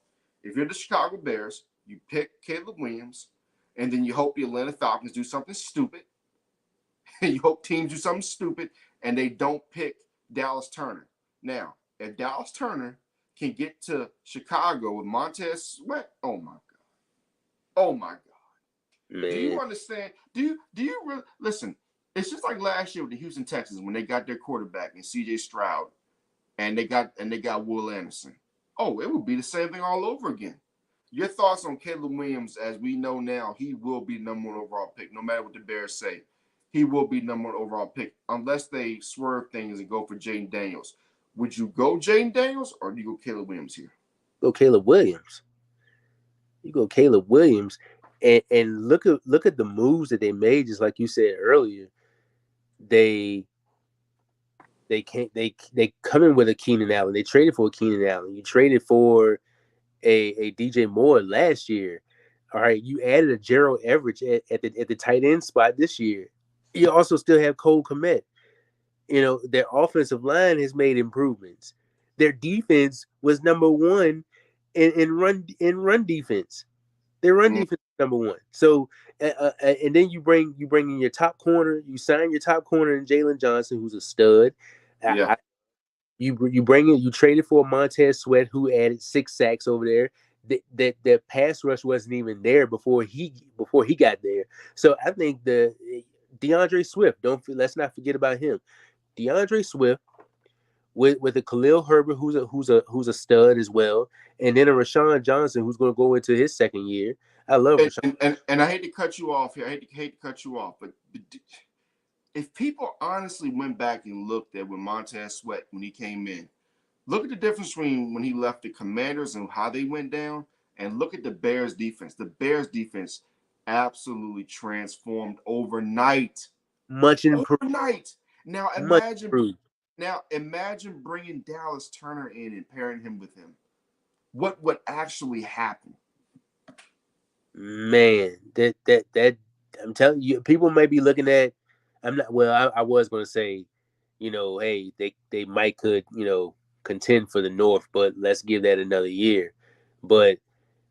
if you're the Chicago Bears, you pick Caleb Williams, and then you hope the Atlanta Falcons do something stupid. You hope teams do something stupid, and they don't pick Dallas Turner. Now, if Dallas Turner can get to Chicago with Montez Sweat, oh my God. Oh my God. Man. Do you understand? Do you really listen? It's just like last year with the Houston Texans when they got their quarterback and CJ Stroud, and they got Will Anderson. Oh, it would be the same thing all over again. Your thoughts on Caleb Williams? As we know now, he will be number 1 overall pick, no matter what the Bears say. He will be number 1 overall pick unless they swerve things and go for Jaden Daniels. Would you go Jaden Daniels or do you go Caleb Williams here? Go Caleb Williams. You go Caleb Williams, and look at the moves that they made. Just like you said earlier, they come in with a Keenan Allen. They traded for a Keenan Allen. You traded for a DJ Moore last year. All right, you added a Gerald Everett at the tight end spot this year. You also still have Cole Kmet. You know, their offensive line has made improvements. Their defense was number 1 in run defense. Their run defense is number 1. So and then you bring in your top corner. You sign your top corner in Jalen Johnson, who's a stud. Yeah. You traded for Montez Sweat, who added 6 sacks over there. That pass rush wasn't even there before he got there. So I think the DeAndre Swift, let's not forget about him. DeAndre Swift with a Khalil Herbert, who's a stud as well, and then a Rashawn Johnson who's going to go into his second year. I love Rashawn. And I hate to cut you off here. I hate to cut you off, but if people honestly went back and looked at when Montez Sweat when he came in, look at the difference between when he left the Commanders and how they went down, and look at the Bears defense. The Bears defense absolutely transformed overnight. Much improved. Overnight. Now imagine bringing Dallas Turner in and pairing him with him. What would actually happen? Man, that I'm telling you, people may be looking at. I'm not. Well, I was going to say, hey, they might could contend for the North, but let's give that another year. But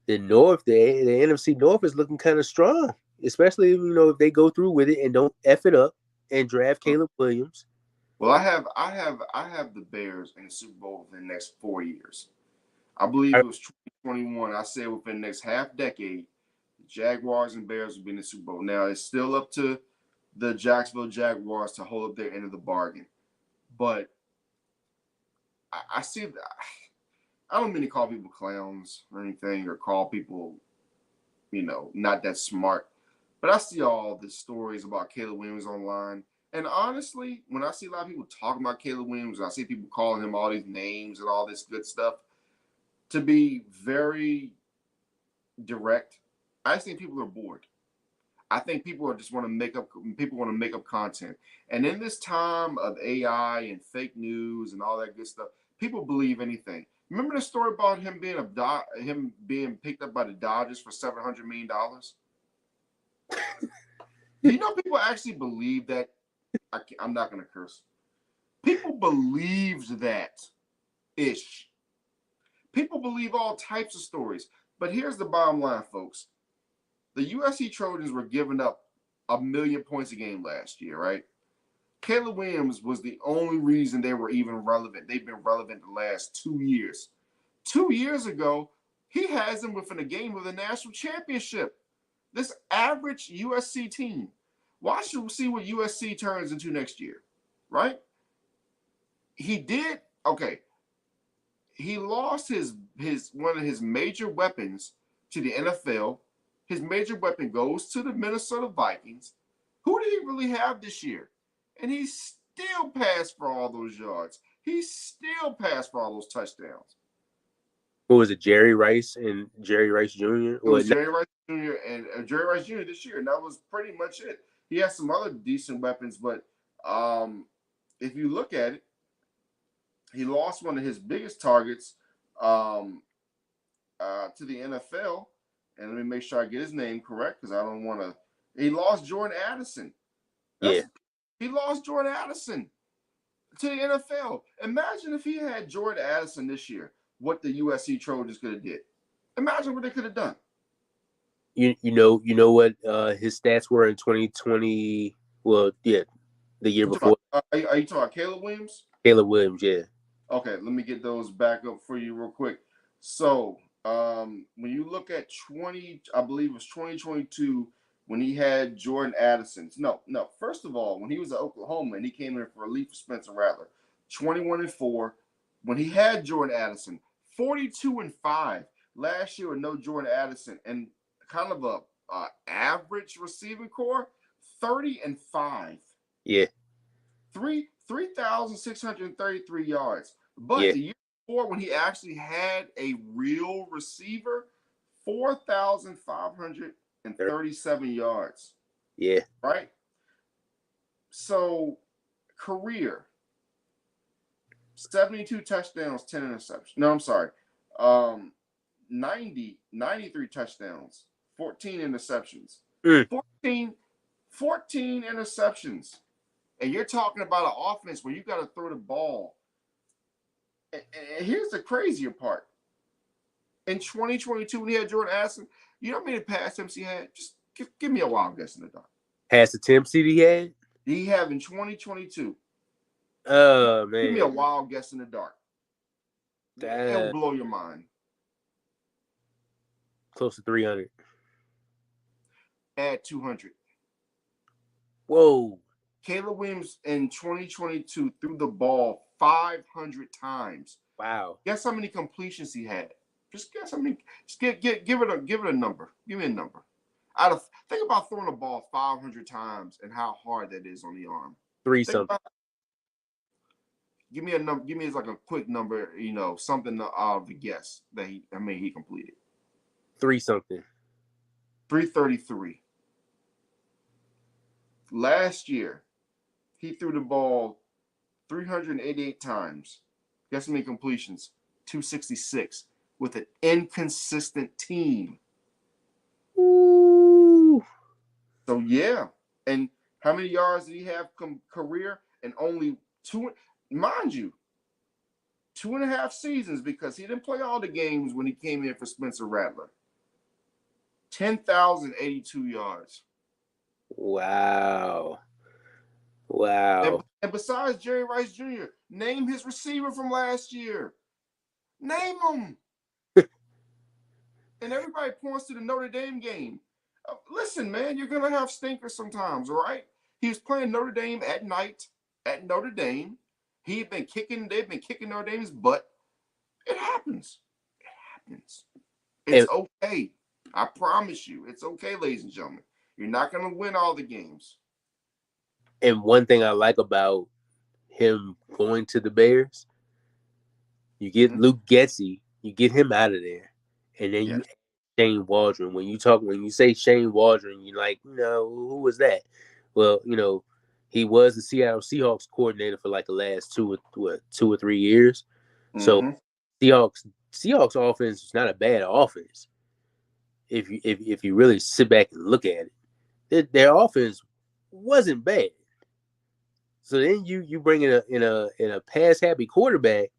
the North, the NFC North is looking kind of strong, especially if they go through with it and don't F it up and draft Caleb Williams. Well, I have the Bears in the Super Bowl within the next 4 years. I believe it was 2021. I said within the next half decade, the Jaguars and Bears will be in the Super Bowl. Now it's still up to the Jacksonville Jaguars to hold up their end of the bargain, but I see that. I don't mean to call people clowns or anything, or call people, not that smart. But I see all the stories about Caleb Williams online. And honestly, when I see a lot of people talking about Caleb Williams, and I see people calling him all these names and all this good stuff, to be very direct, I just think people are bored. I think people want to make up content. And in this time of AI and fake news and all that good stuff, people believe anything. Remember the story about him being picked up by the Dodgers for $700 million? Do you know people actually believe that? I'm not going to curse. People believed that ish. People believe all types of stories. But here's the bottom line, folks. The USC Trojans were giving up 1 million points a game last year, right? Caleb Williams was the only reason they were even relevant. They've been relevant the last 2 years. 2 years ago, he has them within a game of the national championship. This average USC team. Watch and see what USC turns into next year, right? He did, okay. He lost his one of his major weapons to the NFL. His major weapon goes to the Minnesota Vikings. Who did he really have this year? And he still passed for all those yards. He still passed for all those touchdowns. What was it, Jerry Rice and Jerry Rice Jr.? It was Jerry Rice Jr. and Jerry Rice Jr. this year, and that was pretty much it. He has some other decent weapons, but if you look at it, he lost one of his biggest targets to the NFL. And let me make sure I get his name correct because I don't want to. He lost Jordan Addison. He lost Jordan Addison to the NFL. Imagine if he had Jordan Addison this year, what the USC Trojans could have did. Imagine what they could have done. You know what his stats were in 2020. Well, yeah, the year before. Are you talking about Caleb Williams? Caleb Williams, yeah. Okay, let me get those back up for you real quick. So when you look at I believe it was 2022 when he had Jordan Addison. No. First of all, when he was at Oklahoma and he came in for relief for Spencer Rattler, 21-4. When he had Jordan Addison, 42-5. Last year with no Jordan Addison and kind of a average receiving core, 30-5. Yeah. 3,633 yards. But the year before, when he actually had a real receiver, 4,537 yards. Yeah. Right? So, career, 72 touchdowns, 10 interceptions. No, I'm sorry. 93 touchdowns, 14 interceptions. 14 interceptions. And you're talking about an offense where you got to throw the ball. And here's the crazier part. In 2022, when he had Jordan Addison, you know how many pass attempts he had? Just give me a wild guess in the dark. Pass attempts he had? He had in 2022. Oh, man. Give me a wild guess in the dark. It'll blow your mind. Close to 300. Add 200. Whoa. Caleb Williams in 2022 threw the ball 500 times. Wow. Guess how many completions he had? Just guess how many. Just give it a number. Give me a number. Think about throwing a ball 500 times and how hard that is on the arm. Give me a number. Give me like a quick number. Something of the guess that he completed. 3-something. 333. Last year, he threw the ball 388 times. Guess how many completions? 266 with an inconsistent team. Ooh. So, yeah. And how many yards did he have career? And only two, mind you, 2.5 seasons because he didn't play all the games when he came in for Spencer Rattler. 10,082 yards. Wow. And besides Jerry Rice Jr., name his receiver from last year. Name him. And everybody points to the Notre Dame game. Listen, man, you're going to have stinkers sometimes, all right? He was playing Notre Dame at night at Notre Dame. They've been kicking Notre Dame's butt. It happens. It's okay. I promise you. It's okay, ladies and gentlemen. You're not going to win all the games. And one thing I like about him going to the Bears, you get Luke Getsy, you get him out of there, and then you Shane Waldron. When you say Shane Waldron, you're like, who was that? Well, he was the Seattle Seahawks coordinator for like the last 2 or 3 years. So Seahawks offense is not a bad offense. If you really sit back and look at it, their offense wasn't bad. So then you bring in a pass happy quarterback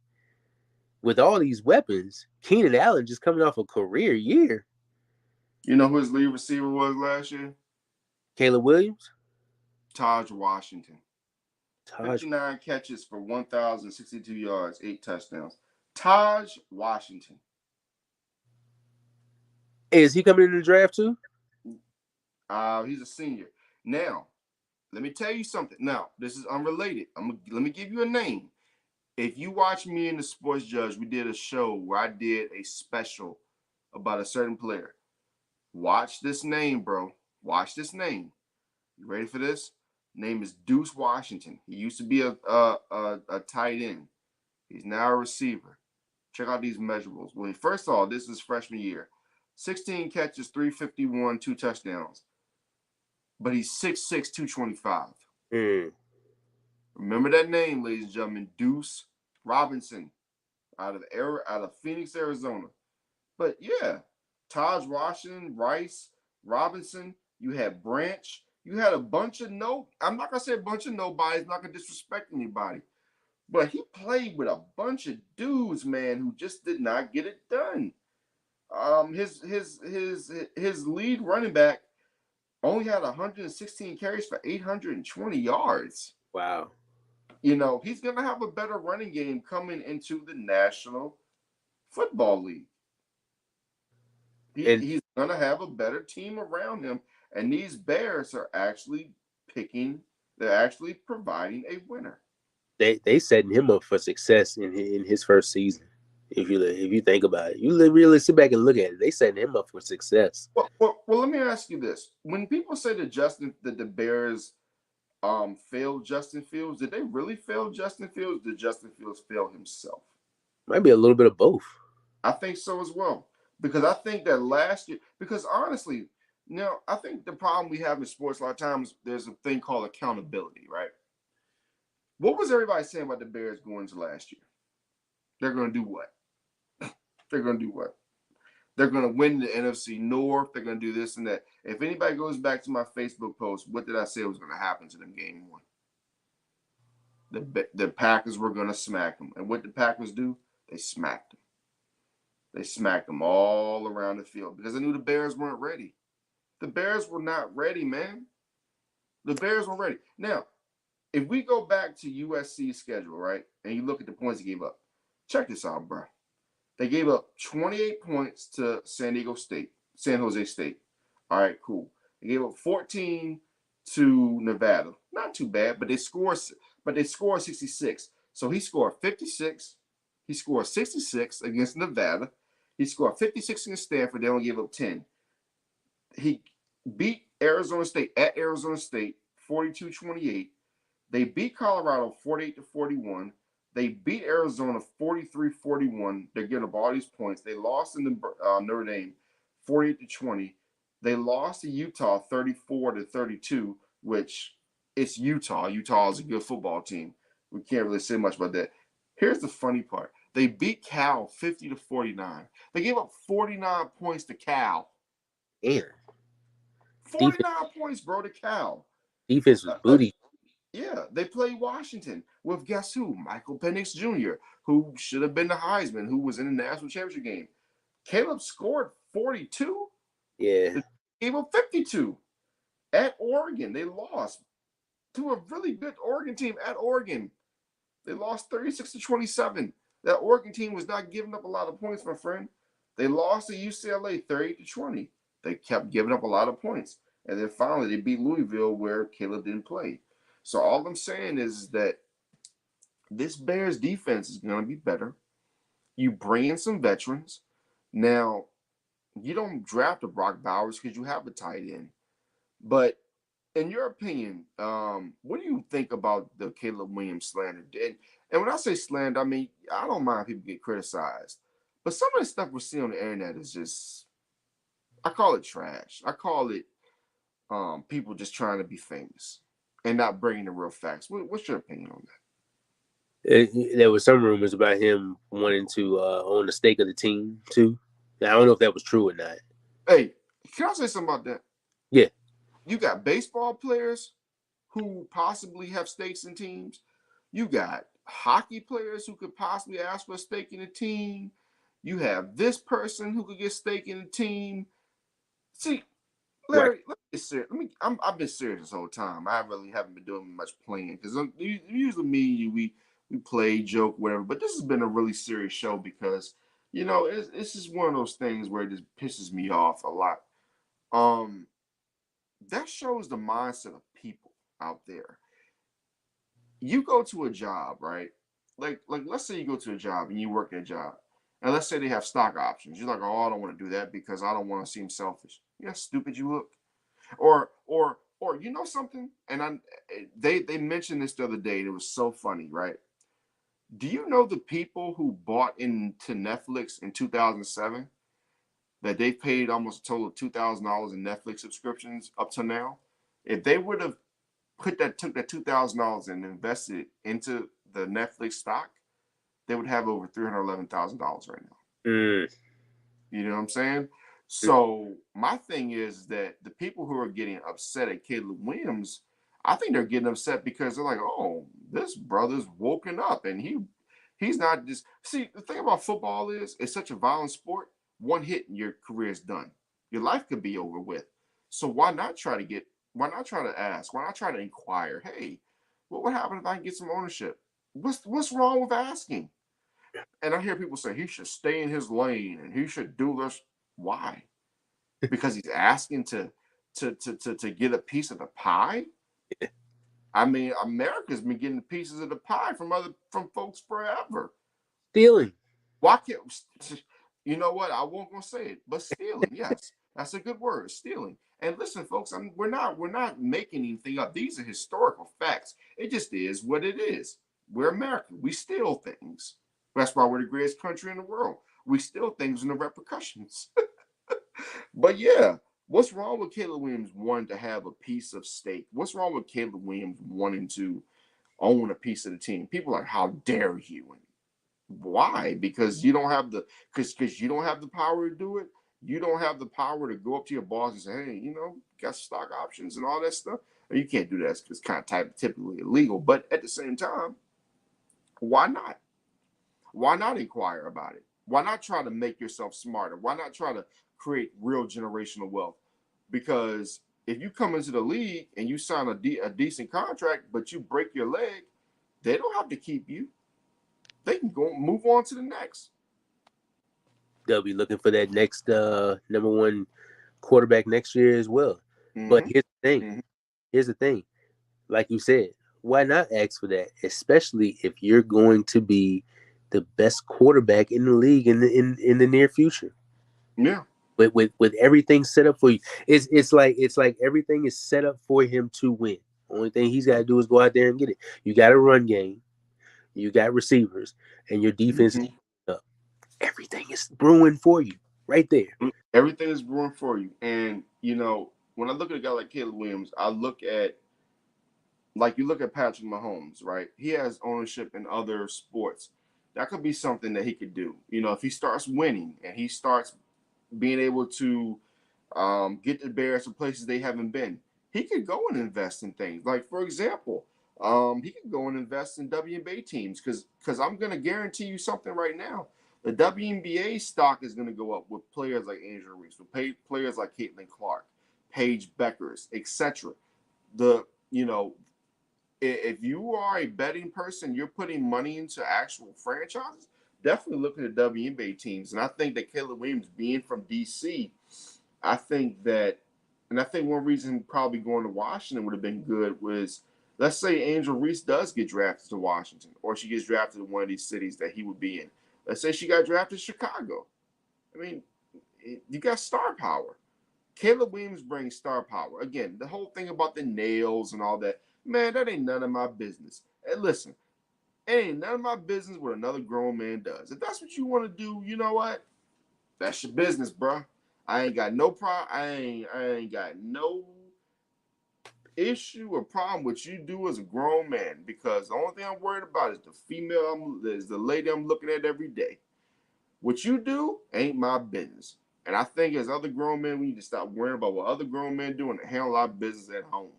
with all these weapons. Keenan Allen just coming off a career year. You know who his lead receiver was last year? Caleb Williams. Taj Washington. 59 catches for 1,062 yards, 8 touchdowns. Taj Washington. Is he coming in the draft too? He's a senior. Now, let me tell you something. Now, this is unrelated. Let me give you a name. If you watch me and the Sports Judge, we did a show where I did a special about a certain player. Watch this name, bro. Watch this name. You ready for this? Name is Deuce Washington. He used to be a tight end. He's now a receiver. Check out these measurables. Well, first of all, this is freshman year. 16 catches, 351, 2 touchdowns. But he's 6'6", 225. Remember that name, ladies and gentlemen, Deuce Robinson out of Phoenix, Arizona. But yeah, Taj Washington, Rice, Robinson, you had Branch, you had a bunch of I'm not gonna say a bunch of nobodies, not gonna disrespect anybody. But he played with a bunch of dudes, man, who just did not get it done. His lead running back only had 116 carries for 820 yards. Wow. You know, he's going to have a better running game coming into the National Football League. He's going to have a better team around him. And these Bears are actually they're actually providing a winner. They setting him up for success in his first season. If you think about it, you really sit back and look at it. They setting him up for success. Well, let me ask you this: when people say that the Bears failed Justin Fields, did they really fail Justin Fields? Did Justin Fields fail himself? Might be a little bit of both. I think so as well, because I think that last year, because honestly, I think the problem we have in sports a lot of times, there's a thing called accountability, right? What was everybody saying about the Bears going into last year? They're going to do what? They're going to do what? They're going to win the NFC North. They're going to do this and that. If anybody goes back to my Facebook post, what did I say was going to happen to them game one? The Packers were going to smack them. And what did the Packers do? They smacked them. They smacked them all around the field because they knew the Bears weren't ready. The Bears were not ready, man. The Bears weren't ready. Now, if we go back to USC's schedule, right, and you look at the points he gave up, check this out, bro. They gave up 28 points to San Jose State. All right, cool. They gave up 14 to Nevada. Not too bad, but they scored 66. So he scored 56. He scored 66 against Nevada. He scored 56 against Stanford. They only gave up 10. He beat Arizona State at Arizona State 42-28. They beat Colorado 48-41. They beat Arizona 43-41. They're giving up all these points. They lost in the Notre Dame 48-20. They lost to Utah 34-32, which it's Utah. Utah is a good football team. We can't really say much about that. Here's the funny part. They beat Cal 50-49. They gave up 49 points to Cal. Damn. 49 points, bro, to Cal. Defense was booty. Yeah, they played Washington with guess who? Michael Penix Jr., who should have been the Heisman, who was in the national championship game. Caleb scored 42. Yeah. They gave up 52. At Oregon, they lost to a really good Oregon team at Oregon. They lost 36-27. That Oregon team was not giving up a lot of points, my friend. They lost to UCLA 30-20. They kept giving up a lot of points. And then finally, they beat Louisville where Caleb didn't play. So all I'm saying is that this Bears defense is going to be better. You bring in some veterans. Now, you don't draft a Brock Bowers because you have a tight end. But in your opinion, what do you think about the Caleb Williams slander? And when I say slander, I mean, I don't mind people get criticized. But some of the stuff we're seeing on the internet is just, I call it trash. I call it people just trying to be famous and not bringing the real facts. What's your opinion on that? There were some rumors about him wanting to own the stake of the team too. Now, I don't know if that was true or not. Hey, can I say something about that? Yeah. You got baseball players who possibly have stakes in teams. You got hockey players who could possibly ask for a stake in a team. You have this person who could get stake in a team. See, Larry, Right. let me be serious. I've been serious this whole time. I really haven't been doing much playing because usually we play, joke, whatever. But this has been a really serious show because it's just one of those things where it just pisses me off a lot. That shows the mindset of people out there. You go to a job, right? Like let's say you go to a job and you work at a job, and let's say they have stock options. You're like, oh, I don't want to do that because I don't want to seem selfish. You know how stupid you look. Or you know something? And they mentioned this the other day, and it was so funny, right? Do you know the people who bought into Netflix in 2007 that they paid almost a total of $2,000 in Netflix subscriptions up to now? If they would have took that $2,000 and invested it into the Netflix stock, they would have over $311,000 right now. Mm. You know what I'm saying? So my thing is that the people who are getting upset at Caleb Williams, I think they're getting upset because they're like, oh, this brother's woken up and he's not just see the thing about football is it's such a violent sport. One hit and your career is done. Your life could be over with. So why not try to ask? Why not try to inquire? Hey, what would happen if I can get some ownership? What's wrong with asking? And I hear people say he should stay in his lane and he should do this. Why? Because he's asking to get a piece of the pie. I mean, America's been getting pieces of the pie from folks forever. Stealing. Why can't you know what? I won't gonna say it, but stealing, yes, that's a good word, stealing. And listen, folks, we're not making anything up. These are historical facts. It just is what it is. We're American. We steal things. That's why we're the greatest country in the world. We steal things and the repercussions. But yeah, what's wrong with Caleb Williams wanting to have a piece of steak? What's wrong with Caleb Williams wanting to own a piece of the team? People are like, how dare you? And why? Because you don't have because you don't have the power to do it. You don't have the power to go up to your boss and say, hey, got stock options and all that stuff. And you can't do that. It's kind of typically illegal. But at the same time, why not? Why not inquire about it? Why not try to make yourself smarter? Why not try to create real generational wealth? Because if you come into the league and you sign a decent contract, but you break your leg, they don't have to keep you. They can go move on to the next. They'll be looking for that next number one quarterback next year as well. Mm-hmm. But here's the thing. Mm-hmm. Here's the thing. Like you said, why not ask for that? Especially if you're going to be the best quarterback in the league in the near future. Yeah. With everything set up for you. It's like everything is set up for him to win. Only thing he's got to do is go out there and get it. You got a run game, you got receivers, and your defense is up. Everything is brewing for you right there. Everything is brewing for you. And when I look at a guy like Caleb Williams, I look at you look at Patrick Mahomes, right? He has ownership in other sports. That could be something that he could do. If he starts winning and he starts being able to get the Bears to places they haven't been, he could go and invest in things. Like, for example, he could go and invest in WNBA teams because I'm going to guarantee you something right now. The WNBA stock is going to go up with players like Angel Reese, with players like Caitlin Clark, Paige Beckers, etc. If you are a betting person, you're putting money into actual franchises, definitely look at the WNBA teams. And I think that Caleb Williams being from DC, I think one reason probably going to Washington would have been good was, let's say Angel Reese does get drafted to Washington, or she gets drafted to one of these cities that he would be in. Let's say she got drafted to Chicago. I mean, you got star power. Caleb Williams brings star power. Again, the whole thing about the nails and all that, man, that ain't none of my business. And listen, it ain't none of my business what another grown man does. If that's what you want to do, you know what? That's your business, bro. I ain't got no problem. I ain't got no issue or problem with you do as a grown man, because the only thing I'm worried about is the lady I'm looking at every day. What you do ain't my business. And I think as other grown men, we need to stop worrying about what other grown men do and handle our business at home.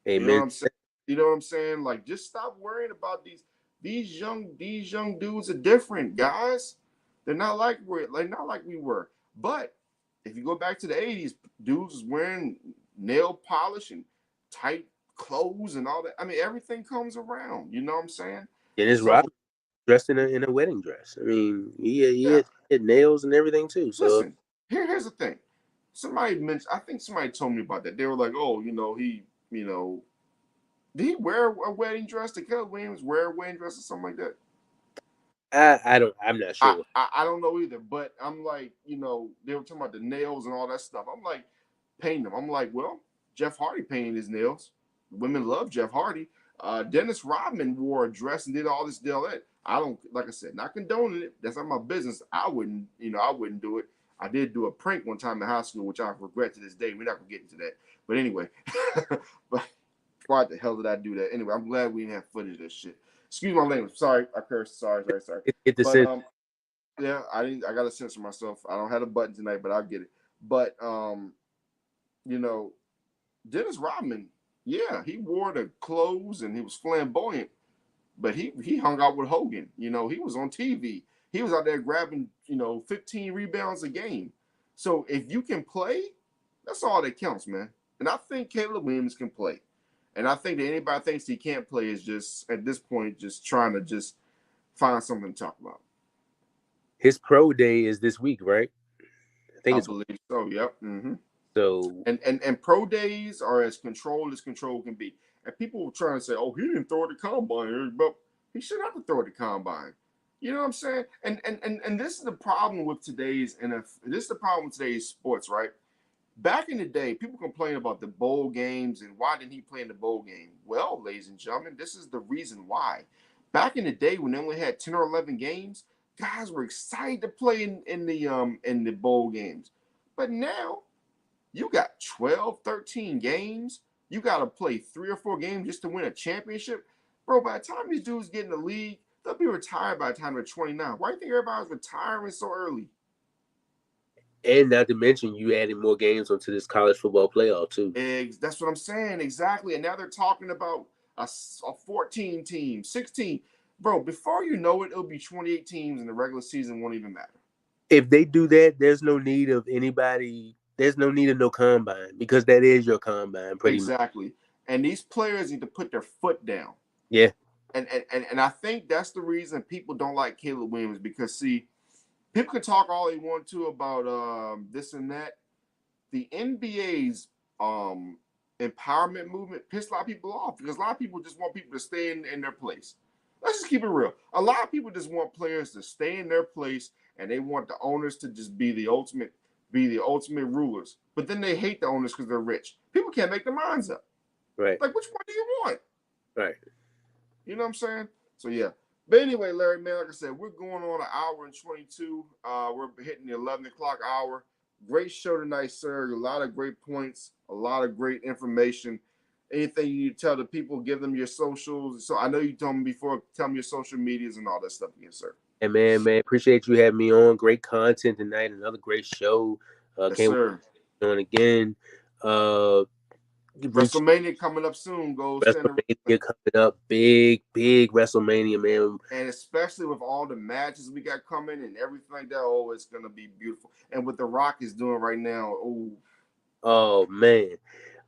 Amen. You know what I'm saying? You know what I'm saying? Like, just stop worrying about these young dudes are different, guys. They're not like we were. But if you go back to the 80s, dudes was wearing nail polish and tight clothes and all that. I mean, everything comes around. You know what I'm saying? Dennis Robb dressed in a wedding dress. I mean, he had nails and everything too. So listen, here's the thing. I think somebody told me about that. They were like, oh, did he wear a wedding dress? Did Caleb Williams wear a wedding dress or something like that? I'm not sure. I don't know either. But I'm like, they were talking about the nails and all that stuff. I'm like, painting them. I'm like, well, Jeff Hardy painted his nails. Women love Jeff Hardy. Dennis Rodman wore a dress and did all that. I don't, like I said, not condoning it. That's not my business. I wouldn't do it. I did do a prank one time in high school, which I regret to this day. We're not gonna get into that. But anyway, but why the hell did I do that? Anyway, I'm glad we didn't have footage of this shit. Excuse my language. Sorry, I cursed. Sorry. Get the But sense. yeah, I gotta censor myself. I don't have a button tonight, but I'll get it. But you know, Dennis Rodman, yeah, he wore the clothes and he was flamboyant, but he hung out with Hogan. You know, he was on TV. He was out there grabbing, 15 rebounds a game. So if you can play, that's all that counts, man. And I think Caleb Williams can play. And I think that anybody thinks he can't play is just at this point just trying to just find something to talk about. His pro day is this week, right? I think I it's believe so. Yep. Mm-hmm. so. And pro days are as control can be. And people were trying to say, "Oh, he didn't throw at the combine," but he should have to throw at the combine. You know what I'm saying? And this is the problem with today's this is the problem with today's sports, right? Back in the day, people complain about the bowl games and why didn't he play in the bowl game? Well, ladies and gentlemen, this is the reason why. Back in the day when they only had 10 or 11 games, guys were excited to play in the bowl games. But now you got 12, 13 games. You got to play 3 or 4 games just to win a championship. Bro, by the time these dudes get in the league, they'll be retired by the time they're 29. Why do you think everybody's retiring so early? And not to mention, you added more games onto this college football playoff too. That's what I'm saying, exactly. And now they're talking about a 14 team, 16. Bro, before you know it, it'll be 28 teams and the regular season won't even matter. If they do that, there's no need of anybody. There's no need of no combine because that is your combine, pretty much. Exactly. And these players need to put their foot down. Yeah. And I think that's the reason people don't like Caleb Williams because, see, people can talk all they want to about this and that. The NBA's empowerment movement pissed a lot of people off because a lot of people just want people to stay in their place. Let's just keep it real. A lot of people just want players to stay in their place and they want the owners to just be the ultimate rulers. But then they hate the owners because they're rich. People can't make their minds up. Right. Like, which one do you want? Right. You know what I'm saying? So yeah. But anyway, Larry, man, like I said, we're going on 1 hour and 22. We're hitting the 11 o'clock hour. Great show tonight, sir. A lot of great points, a lot of great information. Anything you need to tell the people, give them your socials. So I know you told me before, tell me your social medias and all that stuff again, sir. And man, appreciate you having me on. Great content tonight. Another great show. Yes, sir. On again. WrestleMania coming up soon, Gold Standard. WrestleMania coming up, big WrestleMania, man. And especially with all the matches we got coming and everything like that, oh, it's gonna be beautiful. And what The Rock is doing right now, oh man.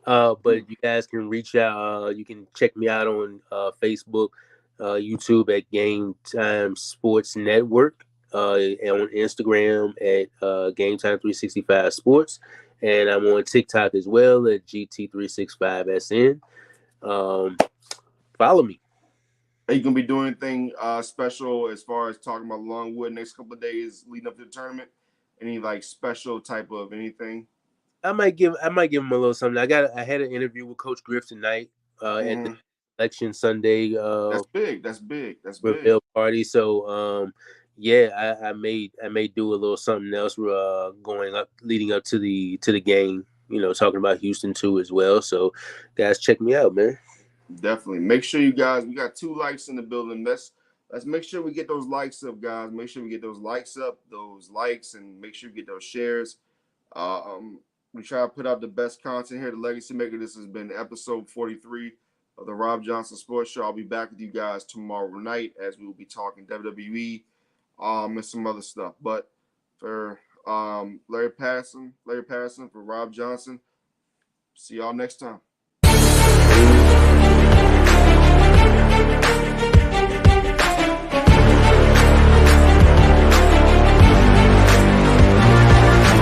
But you guys can reach out. You can check me out on Facebook, YouTube at Game Time Sports Network, and on Instagram at Game Time 365 Sports. And I'm on TikTok as well at GT365SN. Follow me. Are you gonna be doing anything special as far as talking about Longwood next couple of days leading up to the tournament? Any like special type of anything? I might give him a little something. I had an interview with Coach Griff tonight at the election Sunday. That's big. Reveal party. So yeah, I may do a little something else leading up to the game. Talking about Houston too as well. So guys, check me out, man. Definitely. Make sure you guys, we got 2 likes in the building. Let's make sure we get those likes up, guys. Make sure we get those likes up, those likes, and make sure you get those shares. We try to put out the best content here, the Legacy Maker. This has been episode 43 of the Rob Johnson Sports Show. I'll be back with you guys tomorrow night as we will be talking WWE and some other stuff. But for Larry Patterson, for Rob Johnson, see y'all next time.